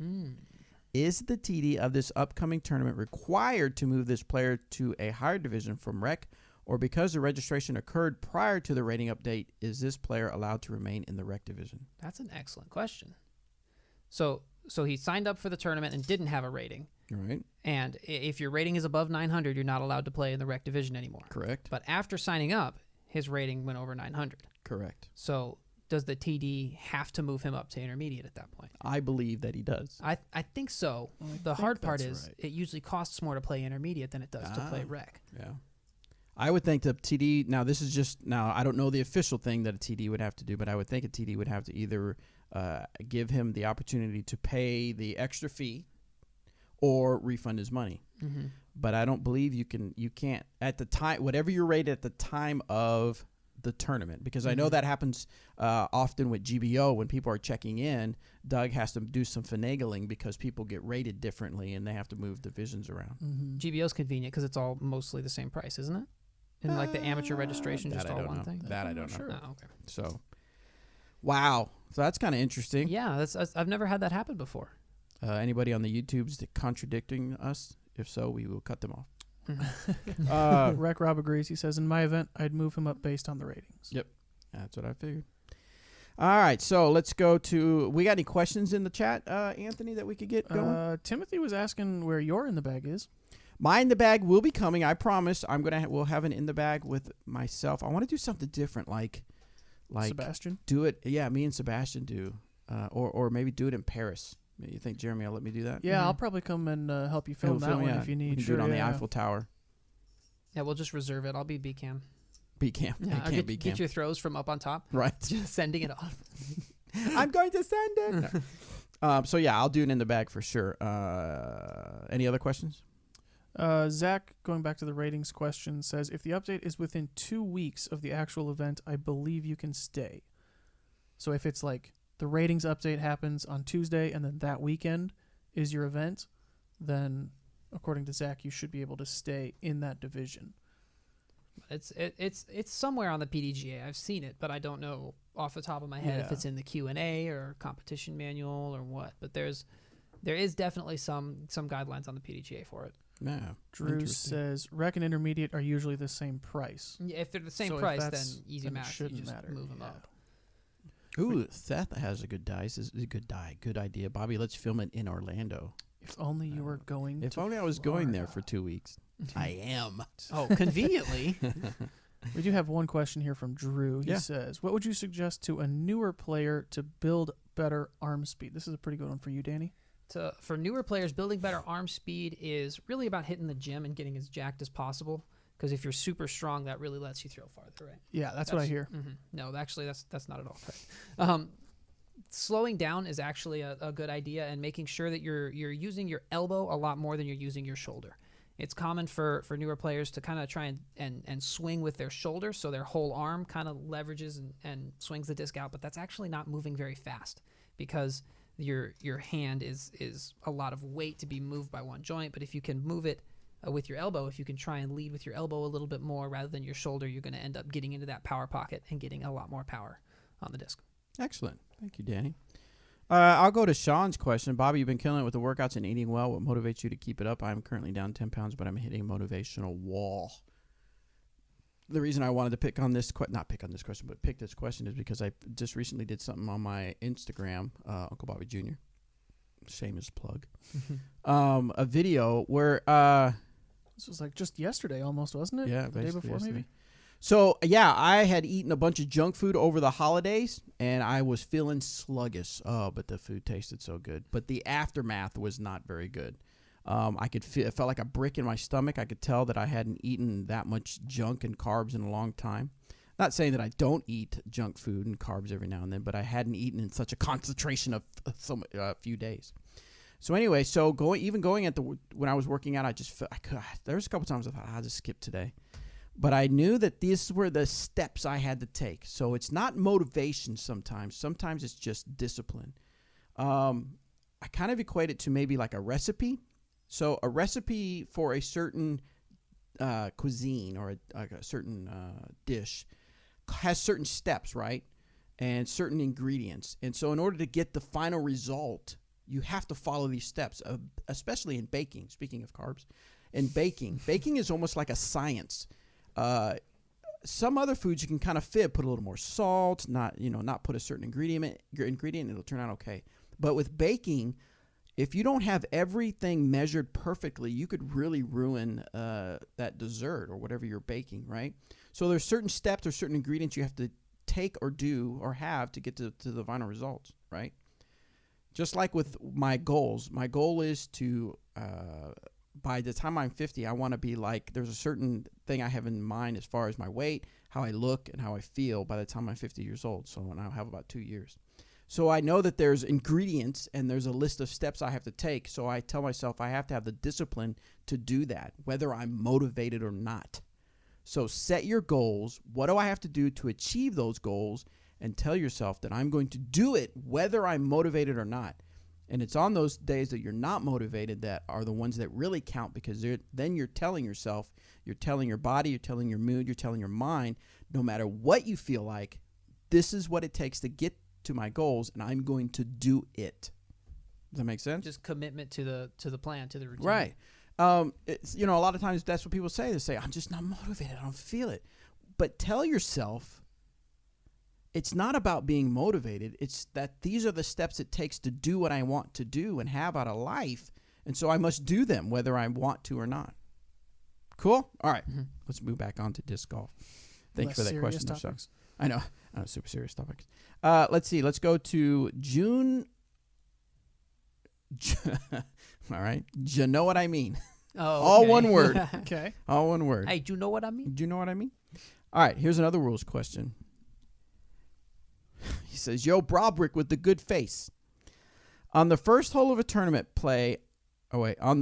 Is the TD of this upcoming tournament required to move this player to a higher division from rec, or because the registration occurred prior to the rating update, is this player allowed to remain in the rec division? That's an excellent question. So he signed up for the tournament and didn't have a rating. Right. And if your rating is above 900, you're not allowed to play in the rec division anymore. Correct. But after signing up, his rating went over 900. Correct. So does the TD have to move him up to intermediate at that point? I believe that he does. I think so. The hard part is it usually costs more to play intermediate than it does to play rec. Yeah. I would think the TD, now this is just, now I don't know the official thing that a TD would have to do, but I would think a TD would have to either give him the opportunity to pay the extra fee or refund his money. Mm-hmm. But I don't believe you can't at the time, whatever you're rated at the time of the tournament, because I know that happens often with GBO when people are checking in. Doug has to do some finagling because people get rated differently and they have to move divisions around. GBO's convenient because it's all mostly the same price, isn't it? And like the amateur registration, just all one thing. That I don't know. Sure. Oh, okay. So, wow. So that's kind of interesting. Yeah, I've never had that happen before. Anybody on the YouTubes that contradicting us? If so, we will cut them off. Rec Rob agrees. He says, in my event, I'd move him up based on the ratings. Yep. That's what I figured. All right, so let's go to, we got any questions in the chat, Anthony, that we could get going? Timothy was asking where your in the bag is. My in the bag will be coming. I promise. We'll have an in the bag with myself. I want to do something different, like Sebastian. Do it. Yeah, me and Sebastian do, or maybe do it in Paris. You think Jeremy will let me do that? Yeah, I'll probably come and help you film that one if you need. We can do it on the Eiffel Tower. Yeah, we'll just reserve it. I'll be B-cam. B-cam. Yeah, I can't B-cam. Get your throws from up on top. Right. Just sending it off. I'm going to send it. No. So yeah, I'll do it in the bag for sure. Any other questions? Zach, going back to the ratings question, says, if the update is within 2 weeks of the actual event, I believe you can stay. So if it's like the ratings update happens on Tuesday and then that weekend is your event, then according to Zach, you should be able to stay in that division. It's somewhere on the PDGA. I've seen it, but I don't know off the top of my head if it's in the Q&A or competition manual or what. But there is definitely some guidelines on the PDGA for it. Yeah. Drew says rec and intermediate are usually the same price. Yeah, if they're the same So price, then easy then it math. You shouldn't just matter. move them Yeah. up. Ooh, Seth has a good dice. This is a good idea. Bobby, let's film it in Orlando. If only you were going. If to only I was going there for Florida. 2 weeks. I am. Oh, conveniently. We do have one question here from Drew. He Yeah. says, what would you suggest to a newer player to build better arm speed? This is a pretty good one for you, Danny. For newer players, building better arm speed is really about hitting the gym and getting as jacked as possible. Because if you're super strong, that really lets you throw farther, right? Yeah, that's what I hear. Mm-hmm. No, actually, that's not at all right. Slowing down is actually a good idea, and making sure that you're using your elbow a lot more than you're using your shoulder. It's common for newer players to kind of try and swing with their shoulder, so their whole arm kind of leverages and swings the disc out, but that's actually not moving very fast because your hand is a lot of weight to be moved by one joint. But if you can move it with your elbow, if you can try and lead with your elbow a little bit more rather than your shoulder, you're going to end up getting into that power pocket and getting a lot more power on the disc. Excellent. Thank you, Danny. I'll go to Sean's question. Bobby, you've been killing it with the workouts and eating well. What motivates you to keep it up? I'm currently down 10 pounds, but I'm hitting a motivational wall. The reason I wanted to pick this question is because I just recently did something on my Instagram, Uncle Bobby Jr. Shameless plug. A video where this was like just yesterday almost, wasn't it? Yeah, the day before yesterday. maybe. So, yeah, I had eaten a bunch of junk food over the holidays, and I was feeling sluggish. Oh, but the food tasted so good. But the aftermath was not very good. I could feel it felt like a brick in my stomach. I could tell that I hadn't eaten that much junk and carbs in a long time. Not saying that I don't eat junk food and carbs every now and then, but I hadn't eaten in such a concentration of a few days. So anyway, when I was working out, I just felt there was a couple times I thought I'll just skip today. But I knew that these were the steps I had to take. So it's not motivation sometimes. Sometimes it's just discipline. I kind of equate it to maybe like a recipe. So a recipe for a certain cuisine or a certain dish has certain steps, right? And certain ingredients. And so in order to get the final result, you have to follow these steps, especially in baking. Speaking of carbs, in baking is almost like a science. Some other foods you can kind of put a little more salt, not put a certain ingredient, it'll turn out okay. But with baking, if you don't have everything measured perfectly, you could really ruin that dessert or whatever you're baking, right? So there's certain steps or certain ingredients you have to take or do or have to get to the final results, right? Just like with my goals. My goal is to by the time I'm 50, I want to be like, there's a certain thing I have in mind as far as my weight, how I look, and how I feel by the time I'm 50 years old. So I'll have about 2 years. So I know that there's ingredients and there's a list of steps I have to take. So I tell myself I have to have the discipline to do that, whether I'm motivated or not. So set your goals. What do I have to do to achieve those goals? And tell yourself that I'm going to do it whether I'm motivated or not. And it's on those days that you're not motivated that are the ones that really count, because then you're telling yourself, you're telling your body, you're telling your mood, you're telling your mind, no matter what you feel like, this is what it takes to get to my goals, and I'm going to do it. Does that make sense? Just commitment to the plan, to the routine. Right. It's, a lot of times that's what people say. They say, I'm just not motivated. I don't feel it. But tell yourself, it's not about being motivated. It's that these are the steps it takes to do what I want to do and have out of life. And so I must do them whether I want to or not. Cool? All right. Mm-hmm. Let's move back on to disc golf. Thank you for that question. Topics. I know. Super serious topics. Let's see. Let's go to June. All right. You know what I mean. Oh, All one word. Okay. All one word. Hey, do you know what I mean? Do you know what I mean? All right. Here's another rules question. He says, yo, Brobrick with the good face. On the first hole of tournament play on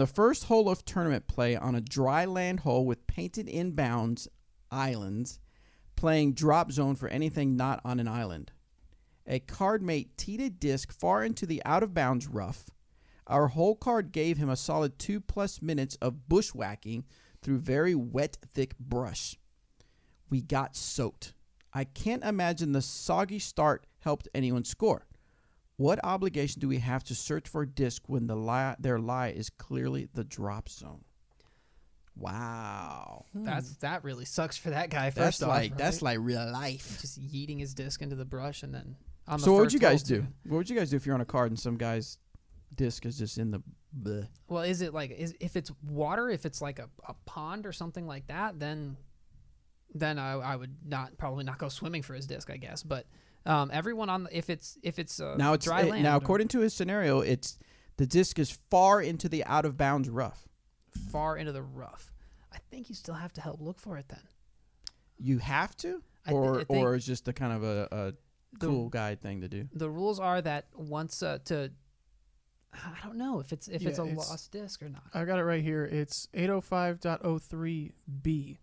a dry land hole with painted inbounds islands, playing drop zone for anything not on an island. A card mate teed a disc far into the out of bounds rough. Our hole card gave him a solid 2+ minutes of bushwhacking through very wet, thick brush. We got soaked. I can't imagine the soggy start helped anyone score. What obligation do we have to search for a disc when their lie is clearly the drop zone? Wow. That really sucks for that guy. That's like real life. Just yeeting his disc into the brush and then So what would you guys do? What would you guys do if you're on a card and some guy's disc is just in the bleh? Well, is it like if it's water, if it's like a pond or something like that, then I would probably not go swimming for his disc, I guess. But everyone if it's now it's dry land. Now according to his scenario, it's the disc is far into the out of bounds rough. Far into the rough. I think you still have to help look for it then. You have to, or it's just a kind of a cool guide thing to do. The rules are that once I don't know if it's a lost disc or not. I got it right here. It's 805.03b.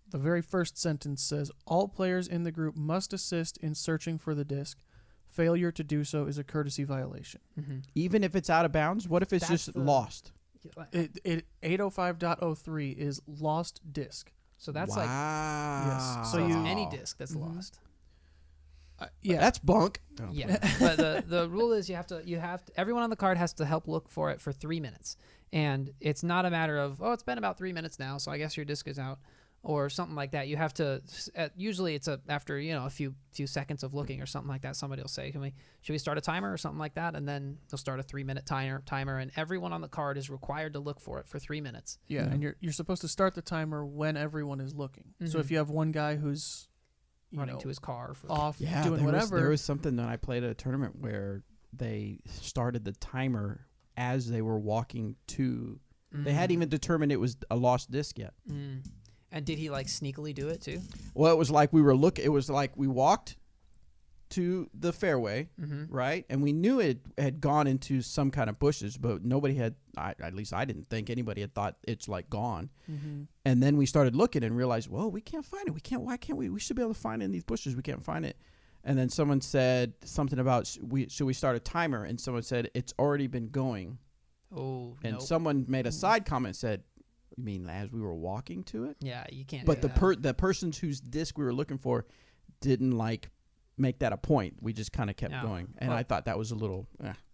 The very first sentence says, all players in the group must assist in searching for the disc. Failure to do so is a courtesy violation. Mm-hmm. Even if it's out of bounds? What if it's just lost? 805.03 is lost disc. So that's wow. like yes. So any disc that's lost. Yeah. That's bunk. Oh. Yeah, but the rule is you have to everyone on the card has to help look for it for 3 minutes, and it's not a matter of it's been about 3 minutes now, so I guess your disc is out, or something like that. You have to usually it's after a few seconds of looking or something like that. Somebody will say, should we start a timer or something like that, and then they'll start a 3-minute timer, and everyone on the card is required to look for it for 3 minutes. Yeah, and you're supposed to start the timer when everyone is looking. So Mm-hmm. if you have one guy who's Running to his car for off Yeah, doing whatever. There was something that I played at a tournament where they started the timer as they were walking to. They hadn't even determined it was a lost disc yet. Mm. And did he like sneakily do it too? Well, it was like it was like we walked to the fairway, right? And we knew it had gone into some kind of bushes, but nobody had, at least I didn't think anybody had thought it's like gone. Mm-hmm. And then we started looking and realized, well, we can't find it. Why can't we? We should be able to find it in these bushes. We can't find it. And then someone said something about, should we start a timer? And someone said, it's already been going. Oh, And nope. someone made a side comment, said, you mean as we were walking to it? Yeah, you can't. But do that. the persons whose disc we were looking for didn't make that a point. We just kind of kept No. going, and Well, I thought that was a little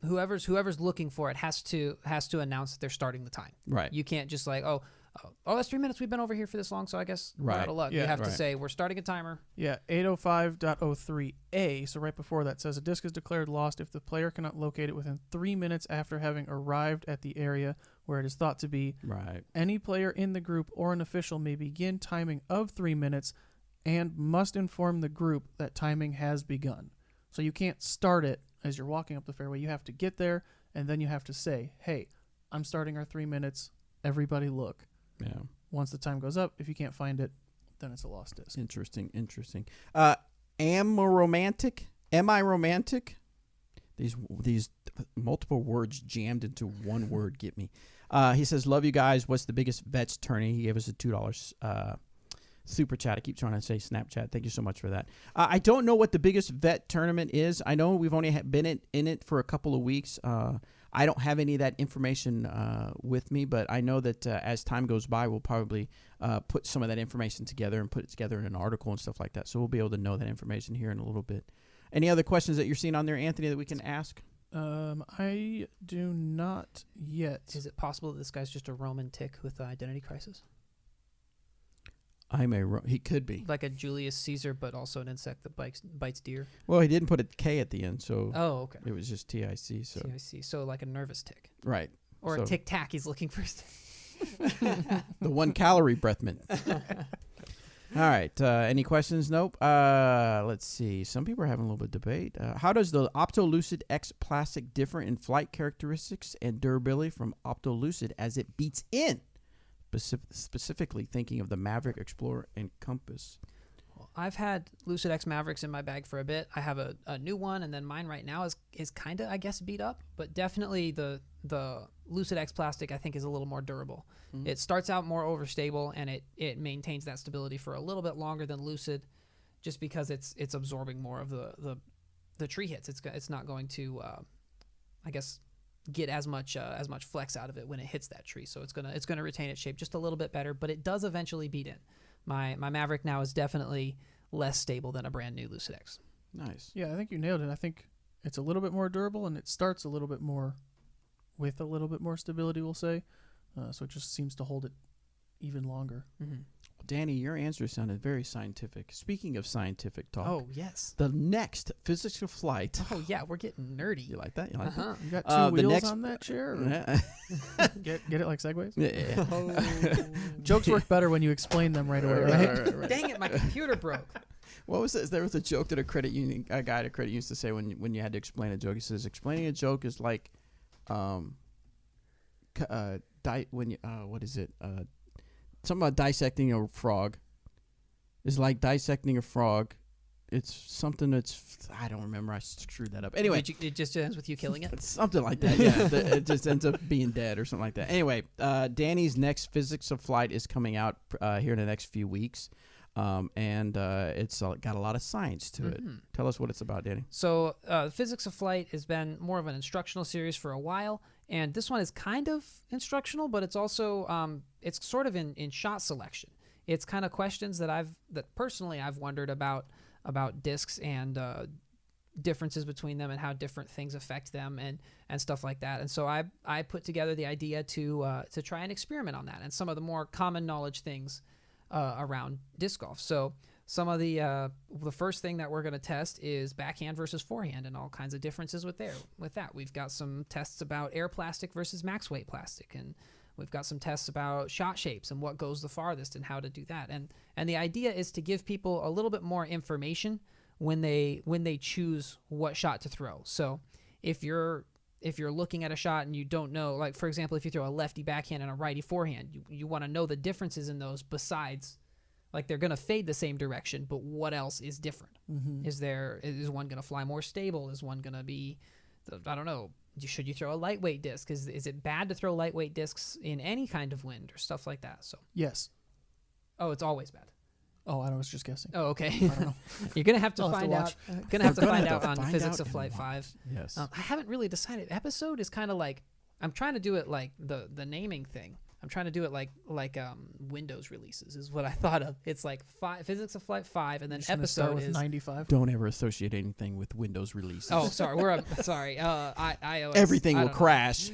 whoever's looking for it has to announce that they're starting the time. right. You can't just like, oh, that's 3 minutes. We've been over here for this long, so I guess we're Right. out of luck. Yeah, you have to right. say we're starting a timer. Yeah, 805.03a. So right before that says a disc is declared lost if the player cannot locate it within 3 minutes after having arrived at the area where it is thought to be. Right. Any player in the group or an official may begin timing of 3 minutes and must inform the group that timing has begun. So you can't start it as you're walking up the fairway. You have to get there, and then you have to say, hey, I'm starting our 3 minutes. Everybody look. Yeah. Once the time goes up, if you can't find it, then it's a lost disc. Interesting. Am I romantic? These multiple words jammed into one word get me. He says, love you guys. What's the biggest vets tourney? He gave us a $2 super chat. I keep trying to say Snapchat. Thank you so much for that. I don't know what the biggest vet tournament is. I know we've only been in it for a couple of weeks. I don't have any of that information with me, but I know that as time goes by, we'll probably put some of that information together and put it together in an article and stuff like that. So we'll be able to know that information here in a little bit. Any other questions that you're seeing on there, Anthony, that we can ask? I do not yet. Is it possible that this guy's just a Roman tick with identity crisis? He could be. Like a Julius Caesar, but also an insect that bites deer? Well, he didn't put a K at the end, so Oh, okay. it was just TIC. So I see. So like a nervous tick. right. Or So- a tic-tac he's looking for. The 1 calorie breath mint. All right. Any questions? Nope. Let's see. Some people are having a little bit of debate. How does the Optolucid X plastic differ in flight characteristics and durability from Optolucid as it beats in? Specifically thinking of the Maverick, Explorer, and Compass. I've had Lucid X Mavericks in my bag for a bit. I have a new one, and then mine right now is kind of, I guess, beat up. But definitely the Lucid X plastic, I think, is a little more durable. Mm-hmm. It starts out more overstable, and it maintains that stability for a little bit longer than Lucid, just because it's absorbing more of the tree hits. It's not going to, I guess, get as much flex out of it when it hits that tree. So it's gonna retain its shape just a little bit better, but it does eventually beat in. My Maverick now is definitely less stable than a brand new Lucid X. Nice. Yeah, I think you nailed it. I think it's a little bit more durable, and it starts a little bit more with a little bit more stability, we'll say. So it just seems to hold it even longer. Mm-hmm. Danny, your answer sounded very scientific. Speaking of scientific talk, Oh, yes. the next physics of flight. Oh, yeah, we're getting nerdy. You like that? You like Uh-huh. You got two The wheels next- on that chair? Or that? get it like segways? Yeah. Oh. Jokes work better when you explain them right away, right? Right. Dang it, my computer broke. What was this? There was a joke that a guy at a credit used to say when you had to explain a joke. He says explaining a joke is like, what is it? Something about dissecting a frog. Is like dissecting a frog. It's something that's I don't remember. I screwed that up. Anyway, It just ends with you killing it? it's something like that. Yeah, it just ends up being dead or something like that. Anyway, Danny's next Physics of Flight is coming out here in the next few weeks, and it's got a lot of science to it. Mhm. Tell us what it's about, Danny. So Physics of Flight has been more of an instructional series for a while, and this one is kind of instructional, but it's also it's sort of in shot selection. It's kind of questions that personally I've wondered about about discs and differences between them and how different things affect them and stuff like that. And so I put together the idea to try and experiment on that and some of the more common knowledge things around disc golf. So some of the first thing that we're going to test is backhand versus forehand and all kinds of differences with that. We've got some tests about air plastic versus max weight plastic, and we've got some tests about shot shapes and what goes the farthest and how to do that. And the idea is to give people a little bit more information when they choose what shot to throw. So if you're looking at a shot and you don't know, like for example, if you throw a lefty backhand and a righty forehand, you want to know the differences in those besides, like they're going to fade the same direction, but what else is different? Mm-hmm. Is one going to fly more stable? Is one going to be, I don't know, should you throw a lightweight disc? Is it bad to throw lightweight discs in any kind of wind or stuff like that? So Yes. Oh, it's always bad. Oh, I was just guessing. Oh, okay. I don't know. You're gonna have to I'll have to find out. watch. Gonna have to We're gonna find have out to on find Physics out of and Flight watch. 5. Yes. I haven't really decided. Episode is kind of like I'm trying to do it like the naming thing. I'm trying to do it like Windows releases is what I thought of. It's like Physics of Flight 5, and then Just gonna start episode with is 95. Don't ever associate anything with Windows releases. Oh, sorry. Sorry. iOS. Everything I will don't know. crash.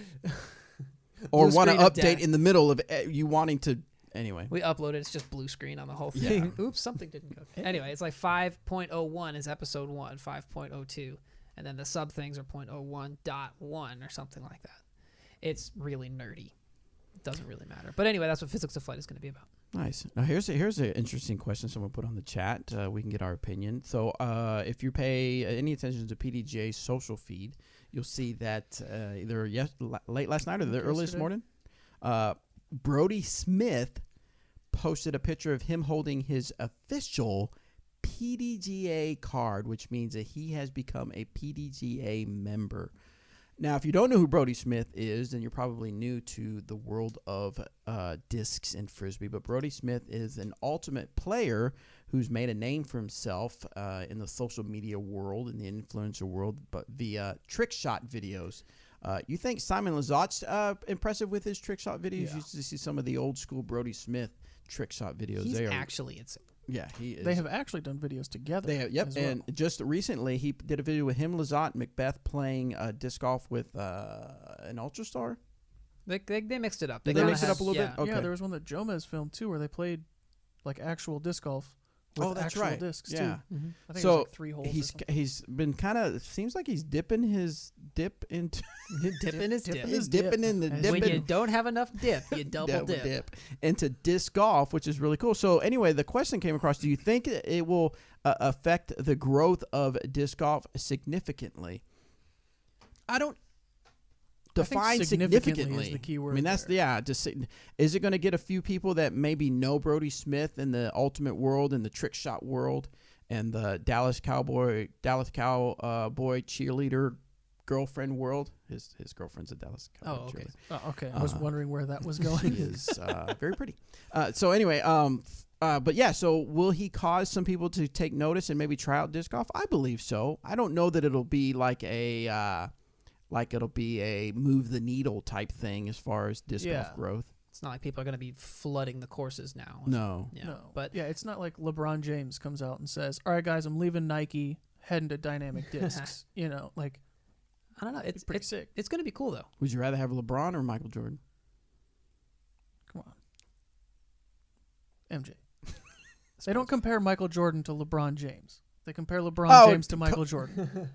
Or Blue want to screen of update death. in the middle of you wanting to. Anyway. We uploaded. It's just blue screen on the whole Yeah. thing. Oops, something didn't go. Anyway, it's like 5.01 is episode 1, 5.02, and then the sub things are 0.01.1 or something like that. It's really nerdy. It doesn't really matter. But anyway, that's what Physics of Flight is going to be about. Nice. Now here's an interesting question someone put on the chat. We can get our opinion. So if you pay any attention to PDGA's social feed, you'll see that either late last night or the earliest morning, Brodie Smith posted a picture of him holding his official PDGA card, which means that he has become a PDGA member. Now, if you don't know who Brodie Smith is, then you're probably new to the world of discs and frisbee. But Brodie Smith is an ultimate player who's made a name for himself in the social media world, in the influencer world, but via trick shot videos. You think Simon Lazot's impressive with his trick shot videos? Yeah. You used to see some of the old school Brodie Smith trick shot videos. He's They are, actually insane. yeah, he is. They have actually done videos together. They have, yep. as well. And just recently, he did a video with him, Lazot, and Macbeth playing disc golf with an Ultra Star. They mixed it up. They kinda mixed it had- up a little yeah. bit? Okay. Yeah, there was one that Jomez filmed too, where they played like actual disc golf with Oh, that's actual right. discs Yeah. too. Mhm. I think it So was like 3 holes. he's been kind of seems like he's dipping his dip into Dipping is dip. His dipping in the As dipping. When you don't have enough dip, you double dip. into disc golf, which is really cool. So anyway, the question came across: do you think it will affect the growth of disc golf significantly? I don't I think define significantly is the key I word mean, that's there. is it going to get a few people that maybe know Brodie Smith in the ultimate world, in the trick shot world, and the Dallas Cowboy cheerleader girlfriend world? His girlfriend's a Dallas Cowboy Oh, okay. cheerleader. Oh, okay. I was wondering where that was He going. is very pretty. So anyway, but yeah, so will he cause some people to take notice and maybe try out disc golf? I believe so. I don't know that it'll be like a move the needle type thing as far as disc golf Yeah. growth. It's not like people are going to be flooding the courses now. No. Yeah. No, But yeah, it's not like LeBron James comes out and says, "All right, guys, I'm leaving Nike, heading to dynamic discs." Like I don't know. It's pretty sick. It's going to be cool though. Would you rather have LeBron or Michael Jordan? Come on, MJ. They don't compare Michael Jordan to LeBron James. They compare LeBron James to Michael Jordan.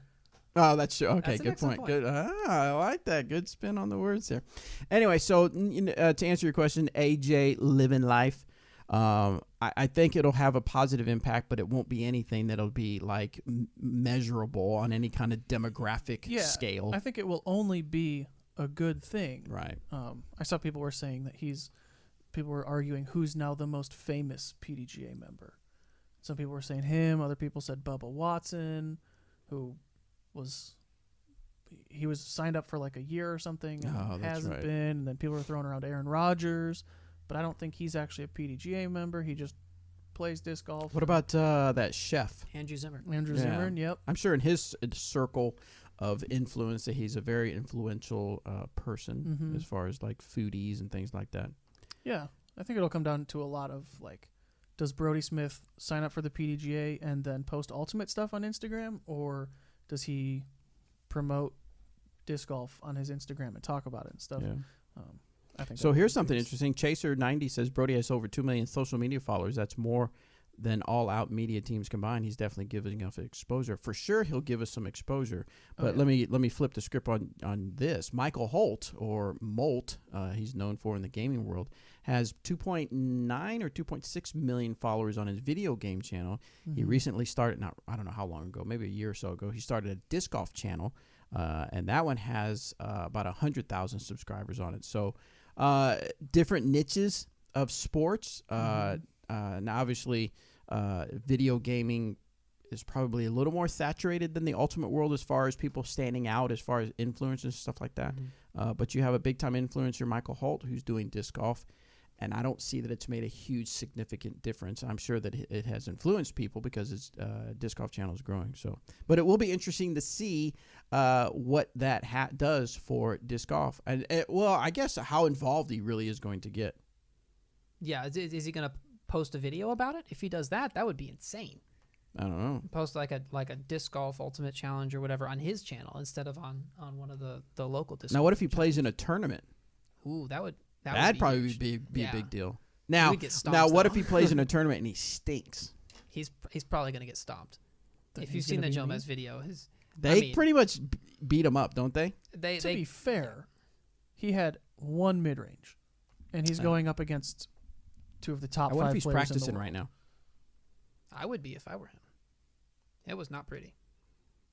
Oh, that's true. Okay, That's an good excellent point. point. Good. I like that. Good spin on the words there. Anyway, so to answer your question, AJ, living life. I think it'll have a positive impact, but it won't be anything that'll be like measurable on any kind of demographic scale. I think it will only be a good thing. Right. I saw people were saying that people were arguing who's now the most famous PDGA member. Some people were saying him. Other people said Bubba Watson, who was signed up for like a year or something and Oh, that's hasn't right. been. And then people were throwing around Aaron Rodgers, but I don't think he's actually a PDGA member. He just plays disc golf. What about that chef? Andrew Zimmer. Andrew Yeah. Zimmern? Yep. I'm sure in his circle of influence that he's a very influential person as far as like foodies and things like that. Yeah, I think it'll come down to a lot of like does Brodie Smith sign up for the PDGA and then post ultimate stuff on Instagram, or does he promote disc golf on his Instagram and talk about it and stuff? Yeah. I think So here's something interesting. Chaser90 says Brodie has over 2 million social media followers. That's more than all out media teams combined. He's definitely giving us exposure. For sure, he'll give us some exposure. But let me flip the script on this. Michael Holt, or Molt, he's known for in the gaming world, has 2.9 or 2.6 million followers on his video game channel. Mm-hmm. He recently started, I don't know how long ago, maybe a year or so ago, he started a disc golf channel, and that one has about 100,000 subscribers on it. So different niches of sports. Now, obviously, video gaming is probably a little more saturated than the ultimate world as far as people standing out, as far as influencers and stuff like that. But you have a big-time influencer, Michael Holt, who's doing disc golf, and I don't see that it's made a huge, significant difference. I'm sure that it has influenced people because its disc golf channel is growing. So, but it will be interesting to see what that does for disc golf, and well, I guess how involved he really is going to get. Yeah, is he going to post a video about it? If he does that, that would be insane. I don't know. Post like a disc golf ultimate challenge or whatever on his channel instead of on one of the local disc. Now, what if he channels. plays in a tournament? Ooh, That'd probably huge. be a big deal. Now, We'd get stomped, what though. if he plays in a tournament and he stinks? He's probably going to get stomped. Then If he's you've seen gonna the be Jomez mean? video, They pretty much beat him up, don't they? they To be fair, he had one mid-range, and he's going up against two of the top I wonder 5 if he's players in the practicing world. right now. I would be if I were him. It was not pretty.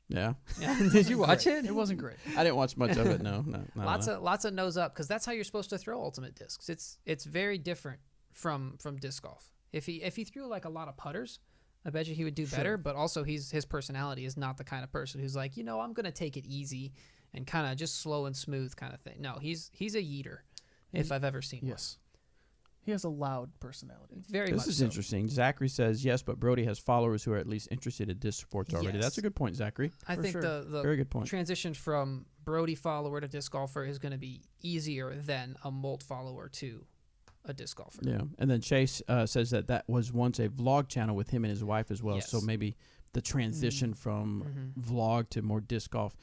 Yeah, Yeah. Did you watch Great. it? It wasn't great. I didn't watch much of it. No. Lots of nose up, because that's how you're supposed to throw ultimate discs. It's very different from disc golf. If he threw like a lot of putters, I bet you he would do better. But also his personality is not the kind of person who's like, I'm gonna take it easy and kind of just slow and smooth kind of thing. No, he's a yeeter, if I've ever seen Yes. He has a loud personality. one. Very This much is so. interesting. Zachary says yes, but Brodie has followers who are at least interested in disc sports already. Yes. That's a good point, Zachary. I For think sure. the Very good point. transition from Brodie follower to disc golfer is going to be easier than a Molt follower to a disc golfer. Yeah, and then Chase says that was once a vlog channel with him and his wife as well. Yes. So maybe the transition from Mm-hmm. vlog to more disc golf.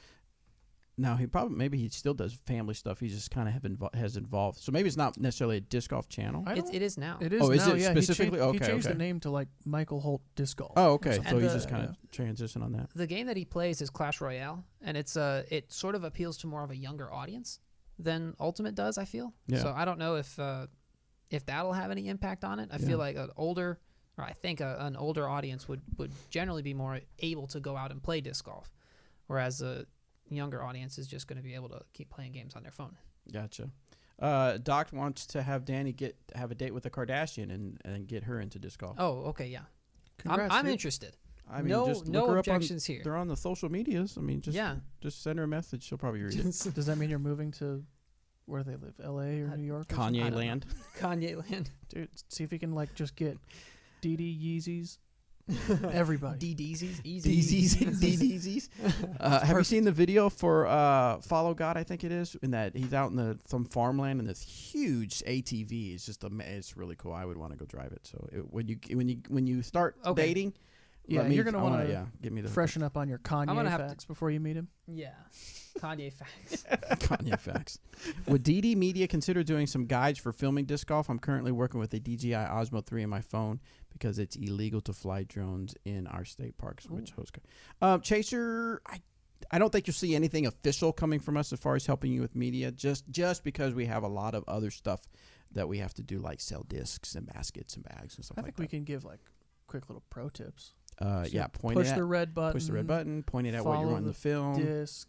Now maybe he still does family stuff. He just kind of has involved. So maybe it's not necessarily a disc golf channel. It is now. It is Oh, is now, it yeah. specifically? He changed Okay. the name to like Michael Holt Disc Golf. Oh, okay. something So And he's the- just kind of transition on that. The game that he plays is Clash Royale, and it sort of appeals to more of a younger audience than Ultimate does, I feel. Yeah. So I don't know if that'll have any impact on it. I Yeah. feel like an older audience would generally be more able to go out and play disc golf, whereas a younger audience is just going to be able to keep playing games on their phone. Gotcha. Doc wants to have Danny have a date with a Kardashian and get her into disc golf. Oh, okay, yeah. Congrats, I'm dude. interested. I mean, no just no look her up objections here. They're on the social medias. I mean, just send her a message. She'll probably read it. Does that mean you're moving to where they live, L.A. or New York? Or Kanye don't know. land. Kanye land. Dude, see if you can like just get DD Yeezys. Everybody. DDZs. DZs. Have you seen the video for Follow God? I think it is, in that he's out in some farmland in this huge ATV. It's just it's really cool. I would want to go drive it. So when you start Okay. dating, Yeah, you're gonna want to give me the freshen up on your Kanye gonna have facts before you meet him. Yeah. Kanye facts. Kanye facts. Would DD Media consider doing some guides for filming disc golf? I'm currently working with a DJI Osmo 3 in my phone because it's illegal to fly drones in our state parks, which host. Chaser, I don't think you'll see anything official coming from us as far as helping you with media, just because we have a lot of other stuff that we have to do, like sell discs and baskets and bags and stuff I like think that. we can give like quick little pro tips. Yeah, Push the red button. push the red button, point it at what you follow want in the film. Disc.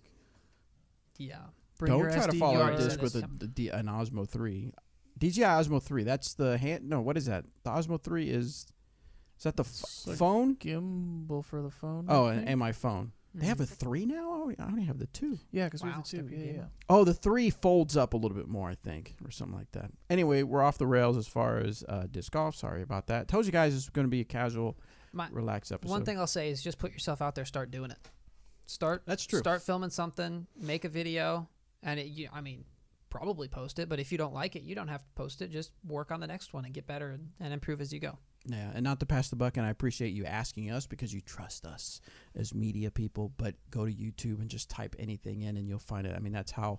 Yeah. Bring Don't your try to SD follow a already card. disc said with this, an Osmo 3. DJI Osmo 3, that's the hand. No, what is that? The Osmo 3 is that the It's like phone? Gimbal for the phone. Oh, I think. and my phone. They have a 3 now? I only have the 2. Yeah, because we Wow, have the two. stepping Yeah, game. yeah. Oh, the 3 folds up a little bit more, I think, or something like that. Anyway, we're off the rails as far as disc golf. Sorry about that. Told you guys it's going to be a casual, relaxed episode. One thing I'll say is just put yourself out there, start doing it. That's true. Start filming something, make a video, and probably post it. But if you don't like it, you don't have to post it. Just work on the next one and get better and improve as you go. Yeah, and not to pass the buck, and I appreciate you asking us because you trust us as media people, but go to YouTube and just type anything in and you'll find it. I mean, that's how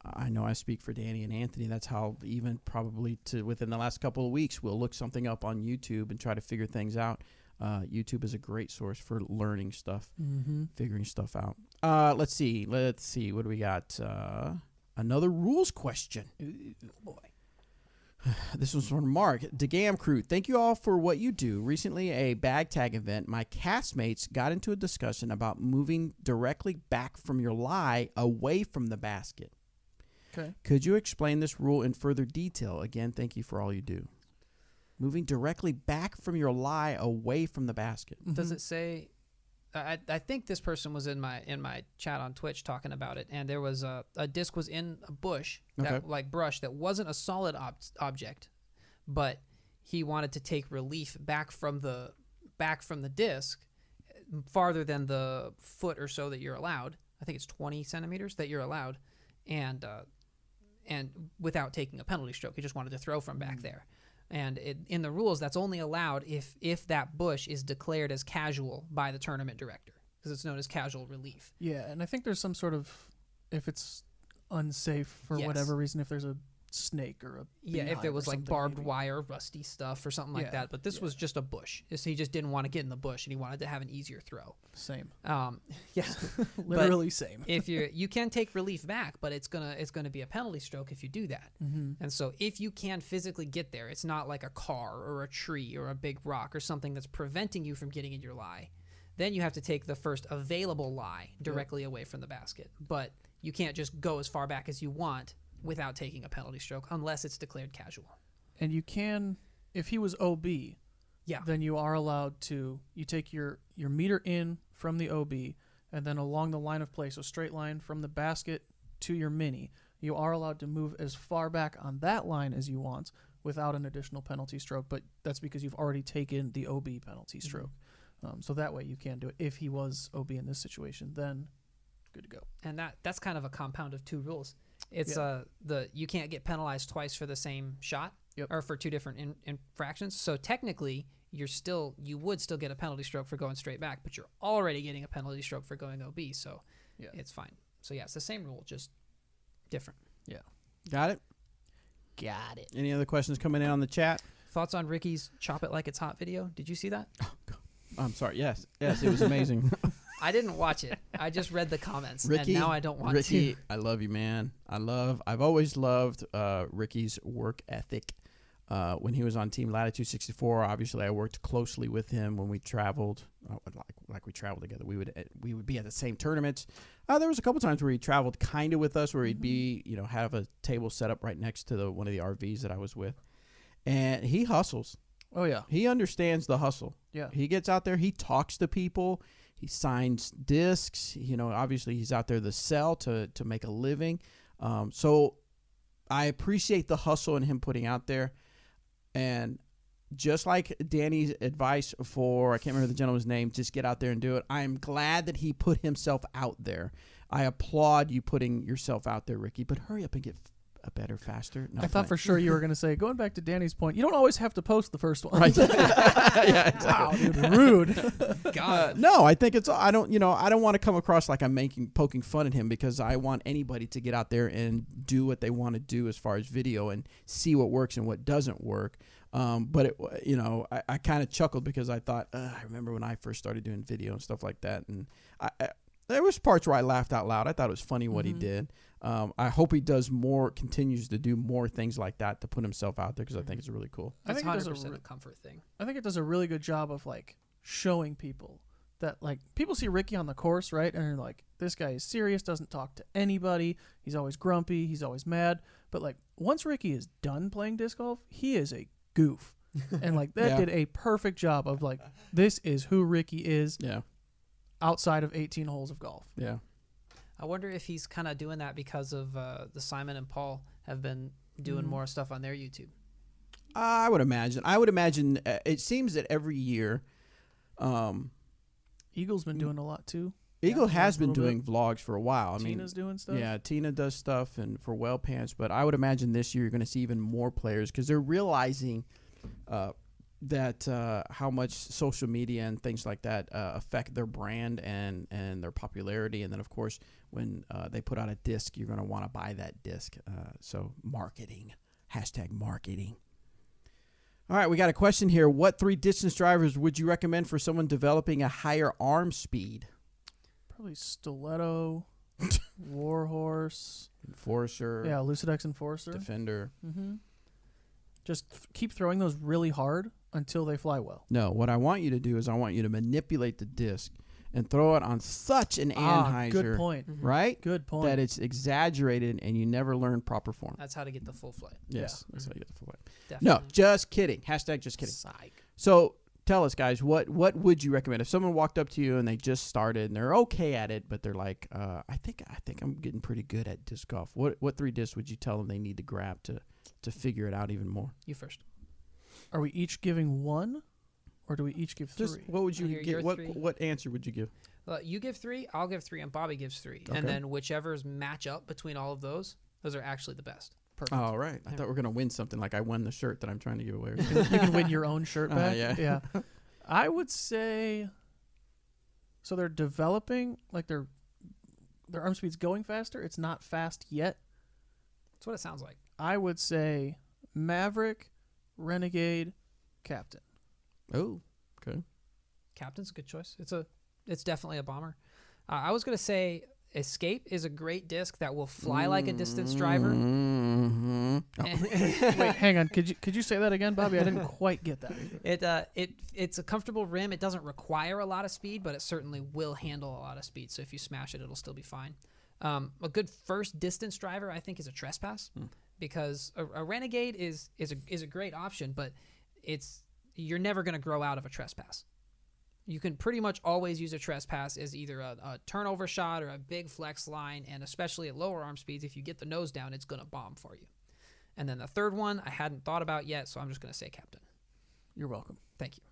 I know I speak for Danny and Anthony. That's how even probably within the last couple of weeks, we'll look something up on YouTube and try to figure things out. YouTube is a great source for learning stuff, figuring stuff out. Let's see. What do we got? Another rules question. Ooh, boy. This one's from Mark. DGAM crew, thank you all for what you do. Recently, a bag tag event, my castmates got into a discussion about moving directly back from your lie away from the basket. Okay. Could you explain this rule in further detail? Again, thank you for all you do. Moving directly back from your lie away from the basket. Does it say... I think this person was in my chat on Twitch talking about it, and there was a disc was in a bush, that, like brush, that wasn't a solid object, but he wanted to take relief back from the disc farther than the foot or so that you're allowed. I think it's 20 centimeters that you're allowed, and without taking a penalty stroke. He just wanted to throw from back there. And in the rules, that's only allowed if that bush is declared as casual by the tournament director, because it's known as casual relief. Yeah, and I think there's some sort of, if it's unsafe for whatever reason, if there's a snake or a if it was like barbed maybe. wire, rusty stuff or something like that. But this was just a bush. He just didn't want to get in the bush, and he wanted to have an easier throw. Same. Literally same. If you can take relief back, but it's gonna be a penalty stroke if you do that. And so if you can physically get there, it's not like a car or a tree or a big rock or something that's preventing you from getting in your lie. Then you have to take the first available lie directly away from the basket. But you can't just go as far back as you want without taking a penalty stroke unless it's declared casual. And you can, if he was OB, then you are allowed to, you take your meter in from the OB, and then along the line of play, so straight line from the basket to your mini, you are allowed to move as far back on that line as you want without an additional penalty stroke, but that's because you've already taken the OB penalty stroke. So that way you can do it. If he was OB in this situation, then good to go. And that's kind of a compound of two rules. It's you can't get penalized twice for the same shot or for two different infractions. So technically, you would still get a penalty stroke for going straight back, but you're already getting a penalty stroke for going OB. So it's fine. So it's the same rule, just different. Yeah. Got it? Got it. Any other questions coming in on the chat? Thoughts on Ricky's "Chop It Like It's Hot" video? Did you see that? Oh, God. I'm sorry. Yes, it was amazing. I didn't watch it. I just read the comments, Ricky, and now I don't want Ricky, to. I love you, man. I've always loved Ricky's work ethic. When he was on Team Latitude 64, obviously I worked closely with him when we traveled. Like we traveled together. We would be at the same tournaments. There was a couple times where he traveled kind of with us, where he'd be, have a table set up right next to one of the RVs that I was with, and he hustles. Oh yeah, he understands the hustle. Yeah, he gets out there. He talks to people. He signs discs. Obviously he's out there to sell to make a living. So I appreciate the hustle and him putting out there. And just like Danny's advice for, I can't remember the gentleman's name, just get out there and do it. I'm glad that he put himself out there. I applaud you putting yourself out there, Ricky, but hurry up and get better, faster. I thought for sure you were going to say, going back to Danny's point, you don't always have to post the first one. Right. Yeah, exactly. Wow, dude, rude. God. No, I think I don't want to come across like I'm poking fun at him, because I want anybody to get out there and do what they want to do as far as video and see what works and what doesn't work. But I kind of chuckled because I thought, I remember when I first started doing video and stuff like that. And there was parts where I laughed out loud. I thought it was funny what he did. I hope he continues to do more things like that to put himself out there, because I think it's really cool. That's 100% a comfort thing. I think it does a really good job of like showing people that, like, people see Ricky on the course, right? And they're like, this guy is serious, doesn't talk to anybody. He's always grumpy. He's always mad. But like, once Ricky is done playing disc golf, he is a goof. And like that did a perfect job of like, this is who Ricky is. Yeah. Outside of 18 holes of golf. Yeah. I wonder if he's kind of doing that because of the Simon and Paul have been doing more stuff on their YouTube. I would imagine. It seems that every year, Eagle's been doing a lot too. Eagle has a been little doing vlogs for a while. I mean, Tina's doing stuff. yeah, Tina does stuff and for Well Pants, but I would imagine this year you're going to see even more players because they're realizing that how much social media and things like that affect their brand and their popularity. And then, of course, when they put out a disc, you're going to want to buy that disc. So marketing, #marketing. All right, we got a question here. What 3 distance drivers would you recommend for someone developing a higher arm speed? Probably Stiletto, Warhorse, Enforcer. Yeah, Lucidex Enforcer. Defender. Mm-hmm. Just keep throwing those really hard until they fly well. No, what I want you to do is I want you to manipulate the disc and throw it on such an Anheuser. Good point. Right? Good point. That it's exaggerated and you never learn proper form. That's how to get the full flight. Yes, that's how you get the full flight. Definitely. No, just kidding. #just kidding. Psych. So tell us, guys, what would you recommend if someone walked up to you and they just started and they're okay at it, but they're like, I think I'm getting pretty good at disc golf. What 3 discs would you tell them they need to grab to figure it out even more? You first. Are we each giving 1, or do we each give 3? Just what would you Your give? 3. What answer would you give? You give 3, I'll give 3, and Bobby gives 3. Okay. And then whichever's match up between all of those are actually the best. Perfect. All right. I thought we were going to win something like I won the shirt that I'm trying to give away. You can win your own shirt back. Yeah. I would say, so they're developing, like their arm speed's going faster. It's not fast yet. That's what it sounds like. I would say Maverick, Renegade, Captain. Oh, okay. Captain's a good choice. It's definitely a bomber. I was going to say Escape is a great disc that will fly like a distance driver. Mm-hmm. Wait, hang on. Could you say that again, Bobby? I didn't quite get that. It's a comfortable rim. It doesn't require a lot of speed, but it certainly will handle a lot of speed. So if you smash it, it'll still be fine. A good first distance driver, I think, is a Trespass, because a Renegade is a great option, but you're never going to grow out of a Trespass. You can pretty much always use a Trespass as either a turnover shot or a big flex line, and especially at lower arm speeds, if you get the nose down, it's going to bomb for you. And then the third one I hadn't thought about yet, so I'm just going to say Captain. You're welcome. Thank you.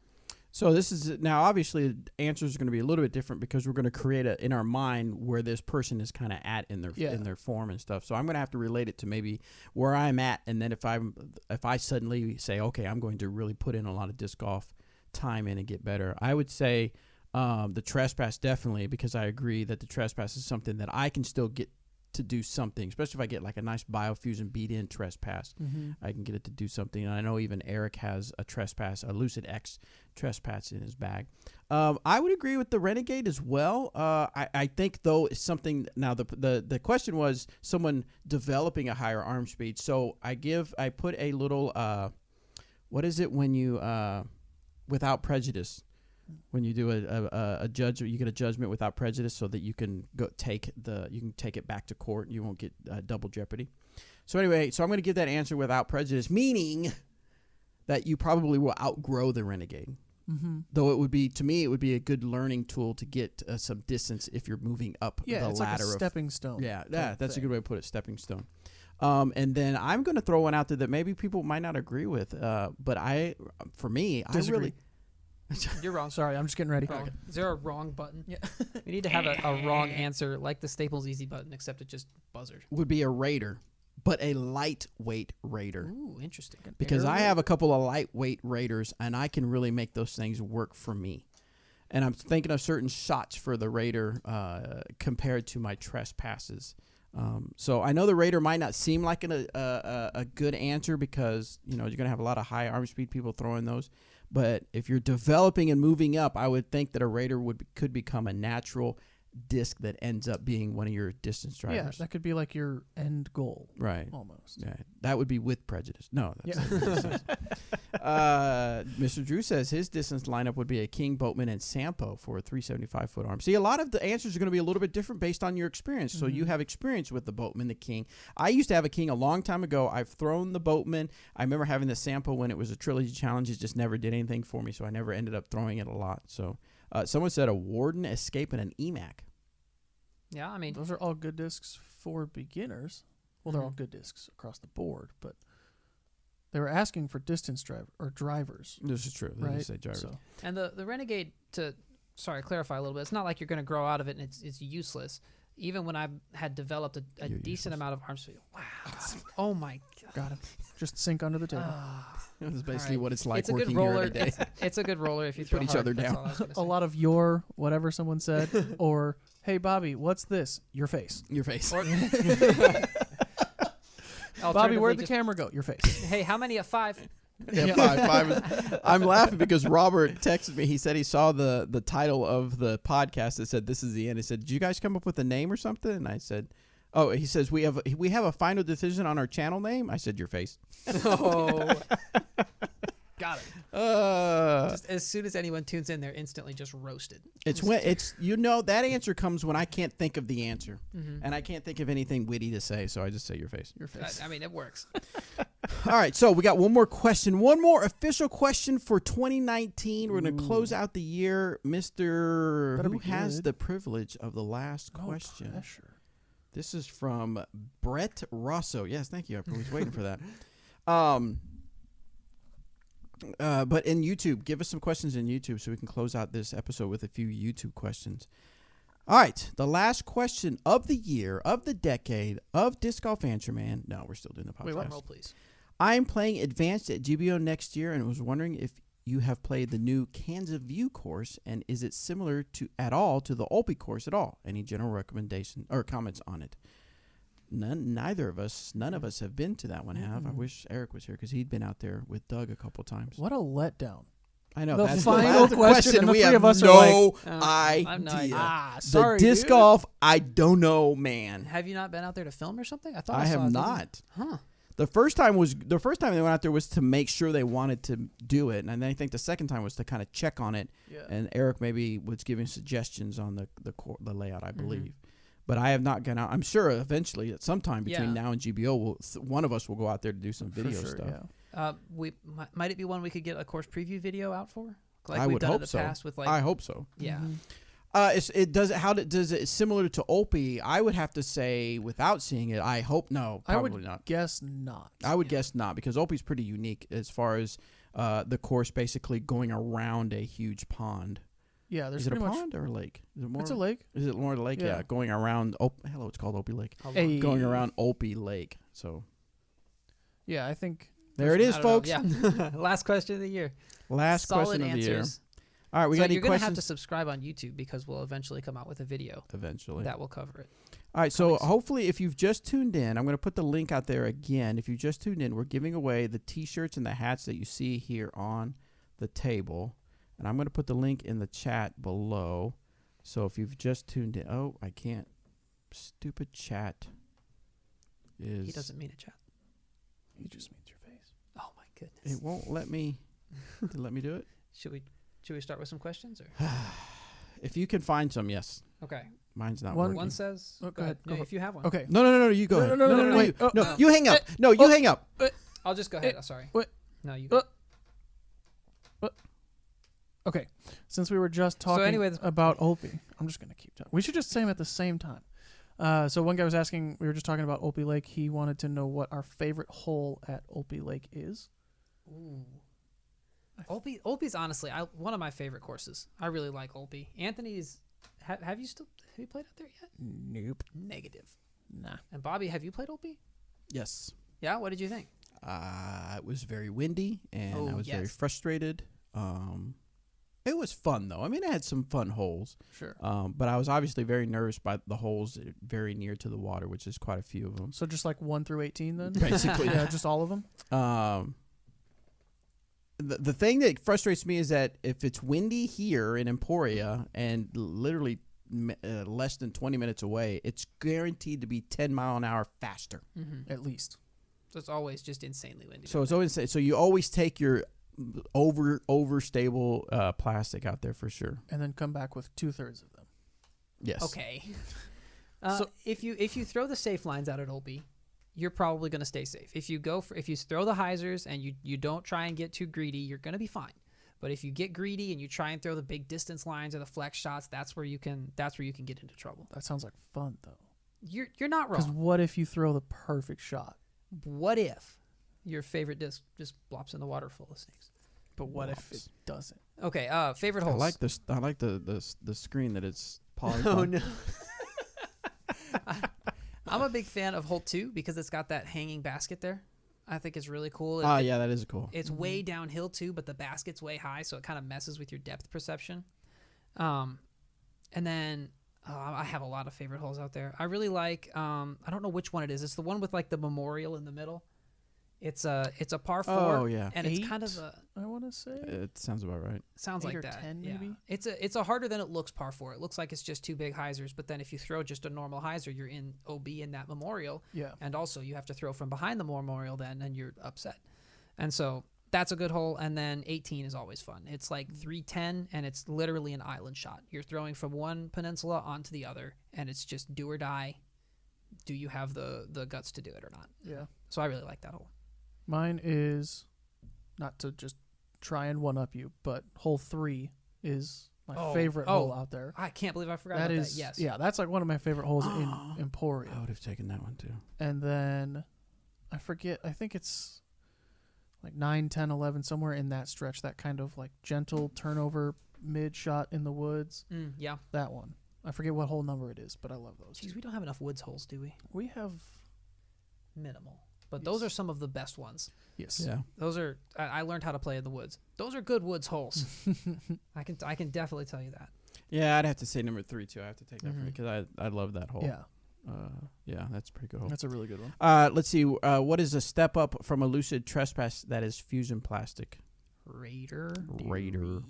So this is now obviously the answers are going to be a little bit different because we're going to create in our mind where this person is kind of at in their form and stuff. So I'm going to have to relate it to maybe where I'm at, and then if I suddenly say, okay, I'm going to really put in a lot of disc golf time in and get better, I would say the Trespass definitely, because I agree that the Trespass is something that I can still get to do something, especially if I get like a nice Biofusion beat-in Trespass. I can get it to do something. And I know even Eric has a Trespass, a Lucid X Trespass in his bag. I would agree with the Renegade as well. I think, though, it's something. Now, the question was someone developing a higher arm speed. So I put a little, what is it when you, without prejudice? When you do a judgment, you get a judgment without prejudice, so that you can take it back to court. You won't get double jeopardy. So anyway, I'm going to give that answer without prejudice, meaning that you probably will outgrow the Renegade. Though it would be a good learning tool to get some distance if you're moving up the it's ladder. like a stepping stone. Yeah, that's a good way to put it, stepping stone. And then I'm going to throw one out there that maybe people might not agree with, but Disagree. I really. You're wrong. Sorry, I'm just getting ready. Wrong. Is there a wrong button? Yeah. We need to have a wrong answer, like the Staples Easy button, except it just buzzed. Would be a Raider, but a lightweight Raider. Ooh, interesting. Because I have a couple of lightweight Raiders, and I can really make those things work for me. And I'm thinking of certain shots for the Raider compared to my Trespasses. So I know the Raider might not seem like a good answer because you're going to have a lot of high arm speed people throwing those. But if you're developing and moving up, I would think that a Raider could become a natural disc that ends up being one of your distance drivers. Yeah, that could be like your end goal. Right. Almost. Yeah, that would be with prejudice. No. That's Mr. Drew says his distance lineup would be a King, Boatman, and Sampo for a 375-foot arm. See, a lot of the answers are going to be a little bit different based on your experience. So you have experience with the Boatman, the King. I used to have a King a long time ago. I've thrown the Boatman. I remember having the Sampo when it was a trilogy challenge. It just never did anything for me, so I never ended up throwing it a lot. So someone said a Warden, Escape, and an EMAC. Yeah, I mean, those are all good discs for beginners. Well, they're all good discs across the board, but they were asking for distance drivers. This is true. They right? say drivers. So. And the Renegade, to sorry, clarify a little bit. It's not like you're going to grow out of it and it's useless. Even when I had developed a decent amount of arm speed. Wow. Oh my God. Got him. Just sink under the table. That's basically what it's like It's a working good roller. here every day. It's a good roller if you Put throw each hard. other That's down. all I was gonna A say. lot of your whatever someone said, or hey Bobby, what's this? Your face. Your face. Bobby, where'd the Alternatively, camera go? Your face. just, hey, how many at 5? Yeah, five. I'm laughing because Robert texted me. He said he saw the title of the podcast that said this is the end. He said, "Did you guys come up with a name or something?" And I said, "Oh," he says, "We have a final decision on our channel name." I said, "Your face." Oh. Got it. Uh, Just as soon as anyone tunes in, they're instantly just roasted. it's that answer comes when I can't think of the answer, and I can't think of anything witty to say, so I just say your face. Your face. I mean, it works. All right, so we got one more question, one more official question for 2019. We're going to close out the year, Mr. Better Who be has good. the privilege of the last No question? pressure. This is from Brett Rosso. Yes, thank you. I was waiting for that. But in YouTube, give us some questions in YouTube so we can close out this episode with a few YouTube questions. All right, the last question of the year, of the decade, of Disc Golf Answer Man. No, we're still doing the podcast. Wait, what? Roll, please. I'm playing Advanced at GBO next year and was wondering if you have played the new Kansas View course, and is it similar at all to the Olpe course at all? Any general recommendation or comments on it? None of us have been to that one. I wish Eric was here because he'd been out there with Doug a couple times. What a letdown. I know The that's final the question, and the we three have of us are no I have no idea. idea. Sorry, the disc dude. golf, I don't know, man. Have you not been out there to film or something? I thought I I saw have it. not. Huh. The first time they went out there was to make sure they wanted to do it, and then I think the second time was to kind of check on it. Yeah. And Eric maybe was giving suggestions on the layout, I believe. But I have not gone out. I'm sure eventually, at some time between now and GBO, one of us will go out there to do some video For sure, stuff. Yeah. Might it be one we could get a course preview video out for? Like I we've would done in hope the so. past with like I hope so. yeah. Does it similar to Olpe? I would have to say without seeing it, I hope no, probably not. Guess not. I would guess not because Olpe's pretty unique as far as the course basically going around a huge pond. Yeah, there's Is it a pretty much. pond or a lake? Is it more? It's a lake. Is it more a lake? Yeah, Yeah. going around. Hello, it's called Opie Lake. Hey. Going around Opie Lake. So Yeah, I think. there it is, I don't know. folks. Yeah. Last question of the year. Last Solid question of the year. answers. All right, we So got any you're gonna have to questions? subscribe on YouTube because we'll eventually come out with a video Eventually. that will cover it. All right, so Coming soon. hopefully if you've just tuned in, I'm going to put the link out there again. If you just tuned in, we're giving away the T-shirts and the hats that you see here on the table. And I'm going to put the link in the chat below. So if you've just tuned in, I can't. Stupid chat is. He doesn't mean a chat. He just means your face. Oh my goodness. It won't let me. Let me do it. Should we start with some questions or? If you can find some, yes. Okay. Mine's not One- working. One says. Oh, go ahead. No, Go if you have one. Okay. No. You go ahead. No, wait. you- No, no. you hang up. No, you hang up. I'll just go ahead. Sorry. What? No, you go. Okay. Since we were just talking anyways- about Opie, I'm just gonna keep talking. We should just say them at the same time. So one guy was asking. We were just talking about Opie Lake. He wanted to know what our favorite hole at Opie Lake is. Ooh. Olpe's honestly one of my favorite courses. I really like Olpe. Anthony's. Have you played out there yet? Nope. Negative. Nah. And Bobby, have you played Olpe? Yes. Yeah. What did you think? It was very windy, and Oh, I was very yes. frustrated. It was fun, though. I mean, I had some fun holes. Sure. But I was obviously very nervous by the holes very near to the water, which is quite a few of them. So just like 1 through 18, then. Basically. Yeah, just all of them. The thing that frustrates me is that if it's windy here in Emporia and literally less than 20 minutes away, it's guaranteed to be 10 mile an hour faster. Mm-hmm. At least. So it's always just insanely windy. So it's always so you always take your overstable plastic out there for sure. And then come back with 2/3 of them. Yes. Okay. So- if you throw the safe lines out at Olpe, you're probably going to stay safe. If you throw the hyzers and you don't try and get too greedy, you're going to be fine. But if you get greedy and you try and throw the big distance lines or the flex shots, that's where you can get into trouble. That sounds like fun, though. You're not Because wrong. what if you throw the perfect shot? What if your favorite disc just blops in the water full of snakes? But what if Whoops. it doesn't? Okay, favorite I holes. like this. I like the screen that it's polygon. Oh no. I'm a big fan of hole 2 because it's got that hanging basket there. I think it's really cool. Yeah, that is cool. It's way downhill too, but the basket's way high, so it kind of messes with your depth perception. And then I have a lot of favorite holes out there. I really like. I don't know which one it is. It's the one with like the memorial in the middle. It's a par 4. Oh yeah, and it's kind of I want to say it sounds about right. sounds 8 like or that. 10 yeah. maybe? It's a harder than it looks par 4. It looks like it's just 2 big hyzers, but then if you throw just a normal hyzer, you're in OB in that memorial. yeah. And also you have to throw from behind the memorial then, and you're upset. And so that's a good hole. And then 18 is always fun. It's like 310, and it's literally an island shot. You're throwing from one peninsula onto the other, and it's just do or die. Do you have the guts to do it or not? Yeah. So I really like that hole. Mine is, not to just try and one up you, but hole 3 is my favorite hole out there. I can't believe I forgot That about is, that. Yes. yeah, that's like one of my favorite holes in I Emporia. would have taken that one too. And then I forget, I think it's like 9, 10, 11, somewhere in that stretch, that kind of like gentle turnover mid shot in the woods. Yeah. That one. I forget what hole number it is, but I love those. Jeez, we don't have enough woods holes, do we? We have, Minimal. But those are some of the best ones. yes. Yeah. Those are I learned how to play in the woods. Those are good woods holes. I can definitely tell you that. Yeah, I'd have to say number 3 too. I have to take that Mhm. because I love that hole. Yeah, Yeah, that's a pretty good hole. that's a really good one. Let's see. What is a step up from a lucid trespass that is fusion plastic? Raider. Raider.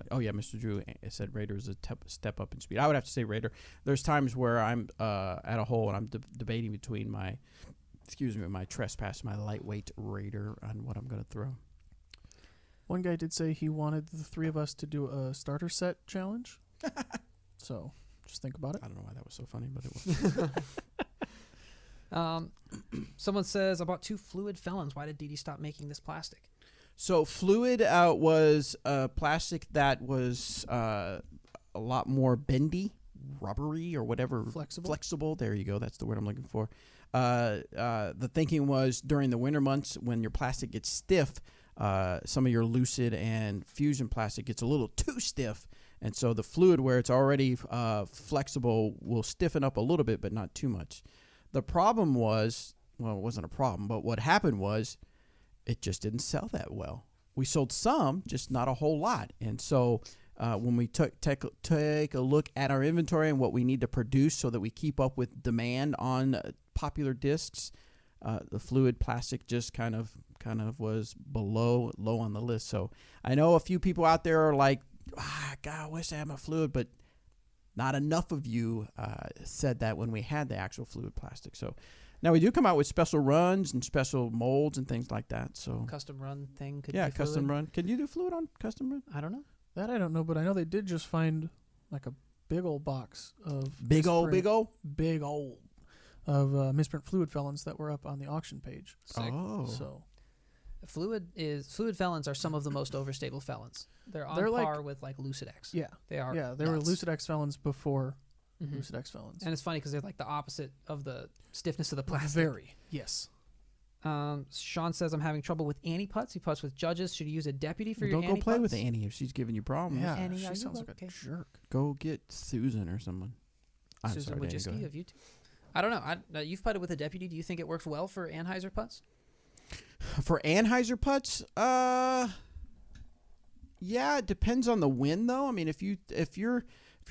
Oh yeah, Mr. Drew said Raider is a step up in speed. I would have to say Raider. There's times where I'm at a hole and I'm debating between my trespass, my lightweight Raider, on what I'm going to throw. One guy did say he wanted the 3 of us to do a starter set challenge. So just think about it. I don't know why that was so funny, but it was. Someone says, I bought 2 fluid felons. Why did DD stop making this plastic? So fluid was plastic that was a lot more bendy, rubbery, or whatever. Flexible. Flexible. There you go. That's the word I'm looking for. The thinking was during the winter months when your plastic gets stiff, some of your lucid and fusion plastic gets a little too stiff. And so the fluid, where it's already flexible, will stiffen up a little bit, but not too much. The problem was, well, it wasn't a problem, but what happened was it just didn't sell that well. We sold some, just not a whole lot. And so when we take a look at our inventory and what we need to produce so that we keep up with demand on popular discs, the fluid plastic just kind of was low on the list. So I know a few people out there are like, God, I wish I had my fluid, but not enough of you said that when we had the actual fluid plastic. So now we do come out with special runs and special molds and things like that. So Custom run thing could yeah, be custom fluid? run. Can you do fluid on custom run? I don't know. That I don't know, but I know they did just find like a big old box of Big old misprint fluid felons that were up on the auction page. Sick. Oh, So Fluid felons are some of the most overstable felons. They're on They're like- par with like Lucid X. yeah, They are. yeah, they were nuts. Lucid X felons before Mhm. Lucid X felons. And it's funny because they're like the opposite of the stiffness of the plastic. Very, yes. Sean says, I'm having trouble with Annie putts. He putts with judges. Should you use a deputy for well, your don't Annie go play putts? with Annie if she's giving you problems. Yeah, Annie, she are you sounds like okay? a jerk. Go get Susan or someone. I'm Susan sorry, Danny, go Wojcicki ahead. of YouTube. I don't know. You've putted with a deputy. Do you think it works well for Anheuser putts? For Anheuser putts, yeah, it depends on the wind though. I mean, if you're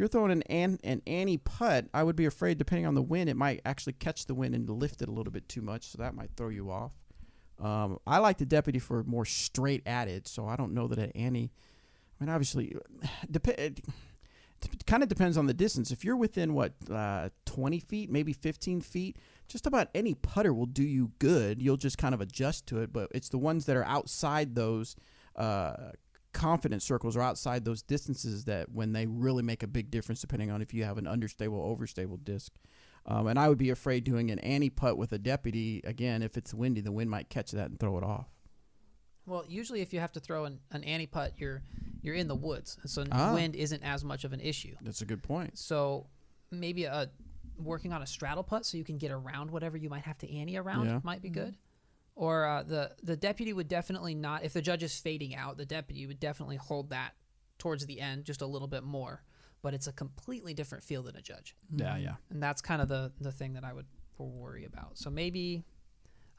throwing an Annie putt, I would be afraid depending on the wind, it might actually catch the wind and lift it a little bit too much, so that might throw you off. I like the deputy for more straight at it, so I don't know that an Annie. I mean, obviously, it kind of depends on the distance. If you're within 20 feet, maybe 15 feet, just about any putter will do you good. You'll just kind of adjust to it, but it's the ones that are outside those confidence circles or outside those distances that when they really make a big difference depending on if you have an understable or overstable disc. And I would be afraid doing an Annie putt with a deputy. Again, if it's windy, the wind might catch that and throw it off. Well, usually if you have to throw an Annie putt, you're in the woods, and so wind isn't as much of an issue. That's a good point. So maybe working on a straddle putt so you can get around whatever you might have to Annie around Yeah. might be good. Or the deputy would definitely not, if the judge is fading out, the deputy would definitely hold that towards the end just a little bit more. But it's a completely different feel than a judge. Yeah, yeah. And that's kind of the thing that I would worry about. So maybe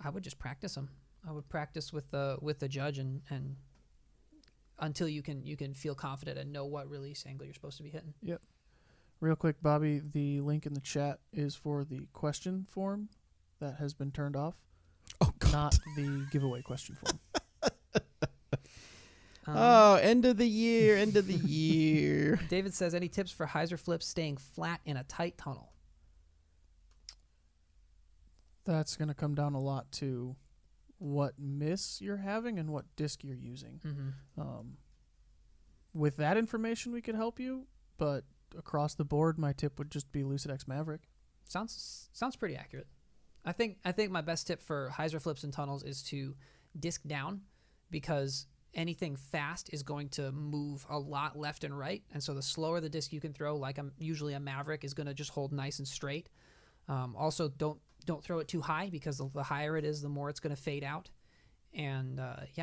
I would just practice them. I would practice with the judge and until you can feel confident and know what release angle you're supposed to be hitting. Yep. Real quick, Bobby, the link in the chat is for the question form that has been turned off. Oh, God. Not the giveaway question form. End of the year. David says, any tips for hyzer flips staying flat in a tight tunnel? That's going to come down a lot to what miss you're having and what disc you're using. Mm-hmm. With that information, we could help you, but across the board, my tip would just be Lucid X Maverick. Sounds pretty accurate. I think my best tip for hyzer flips and tunnels is to disc down, because anything fast is going to move a lot left and right, and so the slower the disc you can throw, like usually a Maverick, is going to just hold nice and straight. Also, don't throw it too high, because the higher it is, the more it's going to fade out. And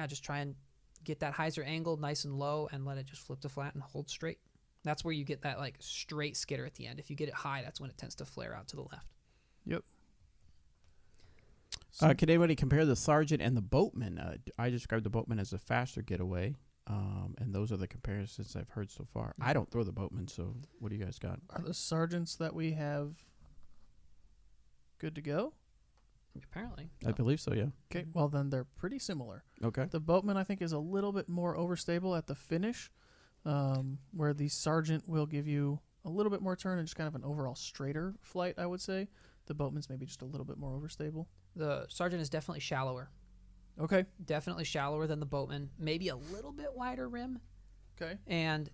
just try and get that hyzer angled nice and low and let it just flip to flat and hold straight. That's where you get that like straight skitter at the end. If you get it high, that's when it tends to flare out to the left. Yep. Can anybody compare the Sergeant and the Boatman? I described the Boatman as a faster getaway, and those are the comparisons I've heard so far. I don't throw the Boatman, so what do you guys got? Are the Sergeants that we have good to go? Apparently. I believe so, yeah. Okay, well then they're pretty similar. Okay. The Boatman, I think, is a little bit more overstable at the finish, where the Sergeant will give you a little bit more turn and just kind of an overall straighter flight, I would say. The Boatman's maybe just a little bit more overstable. The Sergeant is definitely shallower. Okay. Definitely shallower than the Boatman. Maybe a little bit wider rim. Okay. And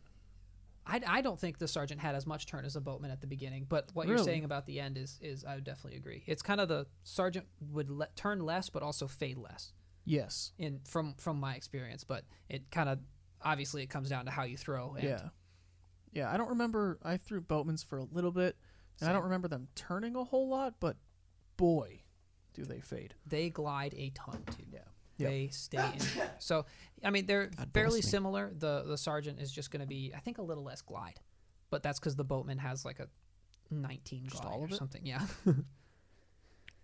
I don't think the Sergeant had as much turn as the Boatman at the beginning, but what you're Really? saying about the end is I would definitely agree. It's kind of the Sergeant would turn less, but also fade less. Yes. From my experience, but it kind of obviously it comes down to how you throw. And Yeah. I don't remember. I threw Boatmans for a little bit, and I don't remember them turning a whole lot, but boy, do they fade. They glide a ton too. Yeah. They stay in there. So, I mean, they're God fairly bless me. similar. The Sergeant is just going to be, I think, a little less glide. But that's because the Boatman has like a 19 Just glide all or of it? something. Yeah.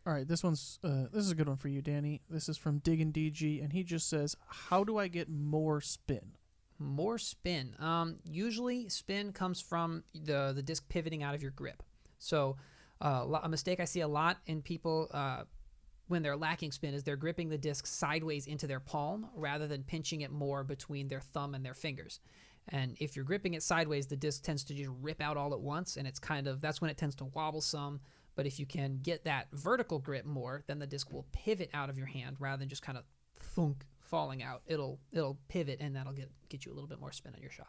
All right, this is a good one for you, Danny. This is from Dig and DG, and he just says, how do I get more spin? More spin. Usually spin comes from the disc pivoting out of your grip. So a mistake I see a lot in people when they're lacking spin is they're gripping the disc sideways into their palm rather than pinching it more between their thumb and their fingers. And if you're gripping it sideways, the disc tends to just rip out all at once, and that's when it tends to wobble some. But if you can get that vertical grip more, then the disc will pivot out of your hand rather than just kind of thunk falling out. It'll pivot, and that'll get you a little bit more spin on your shot.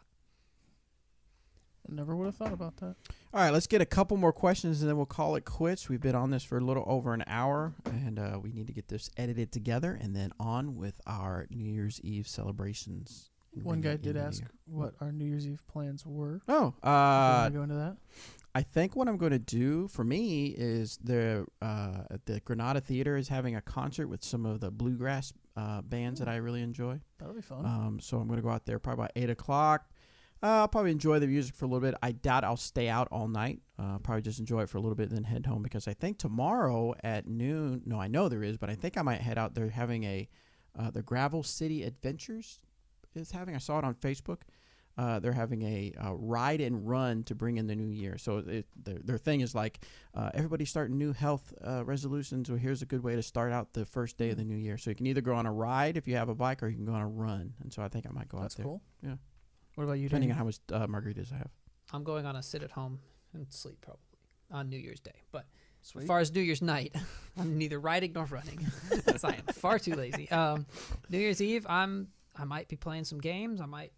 I never would have thought about that. All right, let's get a couple more questions, and then we'll call it quits. We've been on this for a little over an hour, and we need to get this edited together and then on with our New Year's Eve celebrations. One guy did ask what our New Year's Eve plans were. Oh, If you want to go into that? I think what I'm going to do for me is the Granada Theater is having a concert with some of the bluegrass bands that I really enjoy. That'll be fun. So I'm going to go out there probably about 8 o'clock. I'll probably enjoy the music for a little bit. I doubt I'll stay out all night. Probably just enjoy it for a little bit and then head home, because I think tomorrow at noon, no, I know there is, but I think I might head out. They're having the Gravel City Adventures is having, I saw it on Facebook. They're having a ride and run to bring in the new year. So their thing is like, everybody's starting new health resolutions. Well, here's a good way to start out the first day of the new year. So you can either go on a ride if you have a bike, or you can go on a run. And so I think I might go That's out there. cool. Yeah. What about you, Depending Danny? on how much margaritas I have. I'm going on a sit at home and sleep probably on New Year's Day. But Sweet. as far as New Year's night, I'm neither riding nor running, because I am far too lazy. New Year's Eve, I might be playing some games. I might,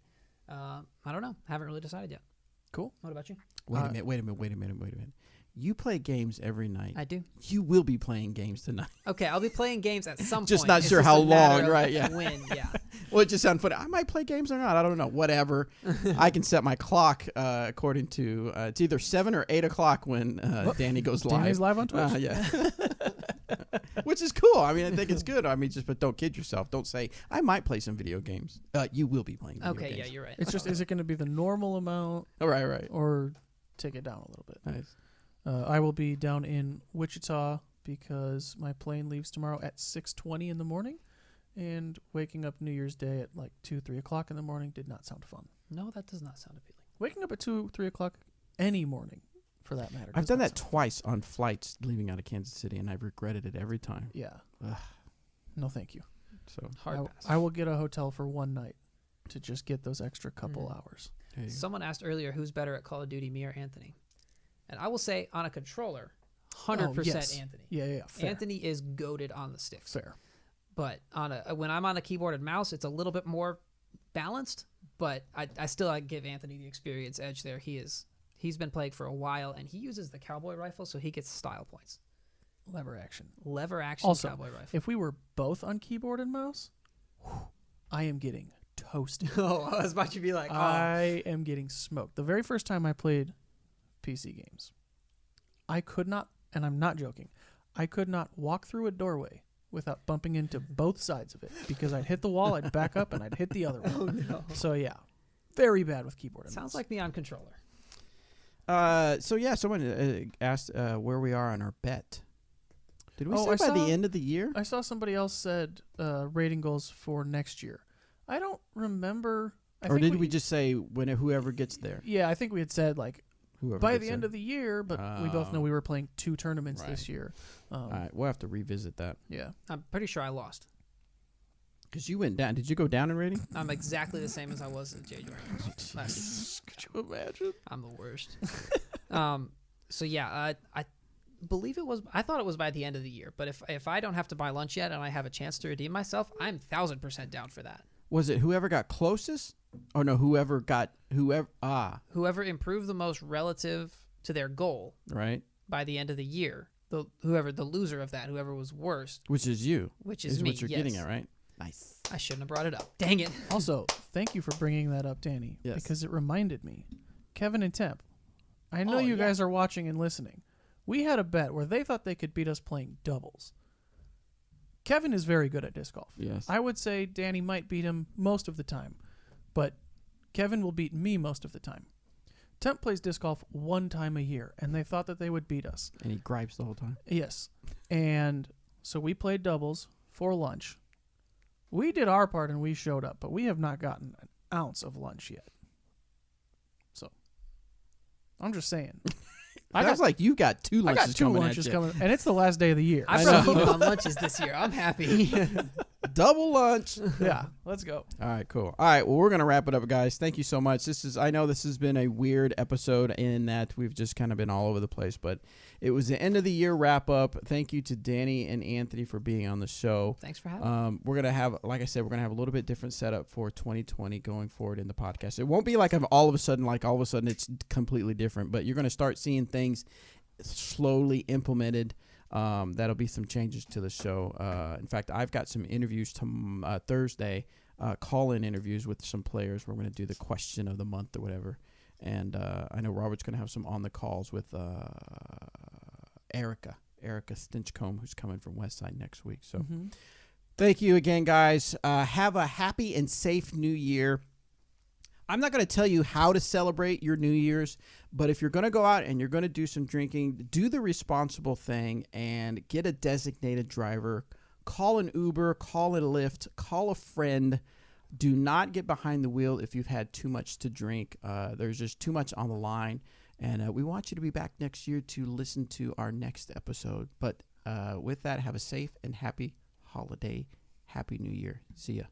I don't know. Haven't really decided yet. Cool. What about you? Wait a minute. You play games every night. I do. You will be playing games tonight. Okay, I'll be playing games at some Just point. not It's sure just how a matter long, of right, yeah. When, yeah. Well, it just sounds funny. I might play games or not. I don't know. Whatever. I can set my clock according to it's either 7 or 8 o'clock when Danny goes live. Danny's live on Twitch. Yeah. which is cool. I mean, I think it's good. I mean, but don't kid yourself. Don't say I might play some video games. You will be playing video games. Okay, yeah, you're right. It's just, is it going to be the normal amount? Oh, right. Or take it down a little bit? Nice. I will be down in Wichita because my plane leaves tomorrow at 6:20 in the morning, and waking up New Year's Day at like 2, 3 o'clock in the morning did not sound fun. No, that does not sound appealing. Waking up at 2, 3 o'clock any morning, for that matter. I've does done not that sound twice on flights leaving out of Kansas City, and I've regretted it every time. Yeah. Ugh. No, thank you. So Hard pass. I will get a hotel for one night to just get those extra couple hours. there you go. Someone asked earlier who's better at Call of Duty, me or Anthony? And I will say on a controller, 100% yes. Anthony. Yeah. Fair. Anthony is goated on the sticks. Fair. But when I'm on a keyboard and mouse, it's a little bit more balanced. But I still give Anthony the experience edge there. He's been playing for a while, and he uses the cowboy rifle, so he gets style points. Lever action. Cowboy rifle. If we were both on keyboard and mouse, I am getting toasted. Oh, I was about to be like, I am getting smoked. The very first time I played PC games, I could not, and I'm not joking, I could not walk through a doorway without bumping into both sides of it because I'd hit the wall, I'd back up, and I'd hit the other one. Oh, no. So, yeah, very bad with keyboard and Sounds mouse. like me on controller. Someone asked where we are on our bet. Did we say I by saw- the end of the year? I saw somebody else said rating goals for next year. I don't remember. Or did we just say whoever gets there? Yeah, I think we had said like Whoever by gets the end there. of the year, but we both know we were playing 2 tournaments Right. this year. All right, we'll have to revisit that. Yeah. I'm pretty sure I lost. Because you went down. Did you go down in rating? I'm exactly the same as I was at J Jordan last year. Could you imagine? I'm the worst. So yeah, I believe it was. I thought it was by the end of the year. But if I don't have to buy lunch yet and I have a chance to redeem myself, I'm 1,000% down for that. Was it whoever got closest? Oh no, whoever. Whoever improved the most relative to their goal Right. by the end of the year, the loser of that, whoever was worst, Which is you. which is me. what you're yes. getting at, right? Nice. I shouldn't have brought it up. Dang it. Also, thank you for bringing that up, Danny, Yes. because it reminded me. Kevin and Temp, I know Oh, you yeah. guys are watching and listening. We had a bet where they thought they could beat us playing doubles. Kevin is very good at disc golf. Yes. I would say Danny might beat him most of the time, but Kevin will beat me most of the time. Temp plays disc golf 1 time a year, and they thought that they would beat us. And he gripes the whole time. Yes. And so we played doubles for lunch. We did our part and we showed up, but we have not gotten an ounce of lunch yet. So I'm just saying. I was like, you got 2 I lunches got 2 coming lunches at you. coming, and it's the last day of the year. I know. broke even on lunches this year. I'm happy. Double lunch. Yeah, let's go. All right, cool. All right, well, we're going to wrap it up, guys. Thank you so much. I know this has been a weird episode in that we've just kind of been all over the place, but it was the end of the year wrap up. Thank you to Danny and Anthony for being on the show. Thanks for having me. We're going to have, like I said, we're going to have a little bit different setup for 2020 going forward in the podcast. It won't be like all of a sudden it's completely different, but you're going to start seeing things slowly implemented. That'll be some changes to the show. In fact, I've got some interviews Thursday, call-in interviews with some players. We're going to do the question of the month or whatever. And I know Robert's going to have some on the calls with Erica Stinchcomb, who's coming from Westside next week. So thank you again, guys. Have a happy and safe New Year. I'm not going to tell you how to celebrate your New Year's, but if you're going to go out and you're going to do some drinking, do the responsible thing and get a designated driver. Call an Uber, call a Lyft, call a friend. Do not get behind the wheel if you've had too much to drink. There's just too much on the line, and we want you to be back next year to listen to our next episode. But with that, have a safe and happy holiday. Happy New Year. See ya.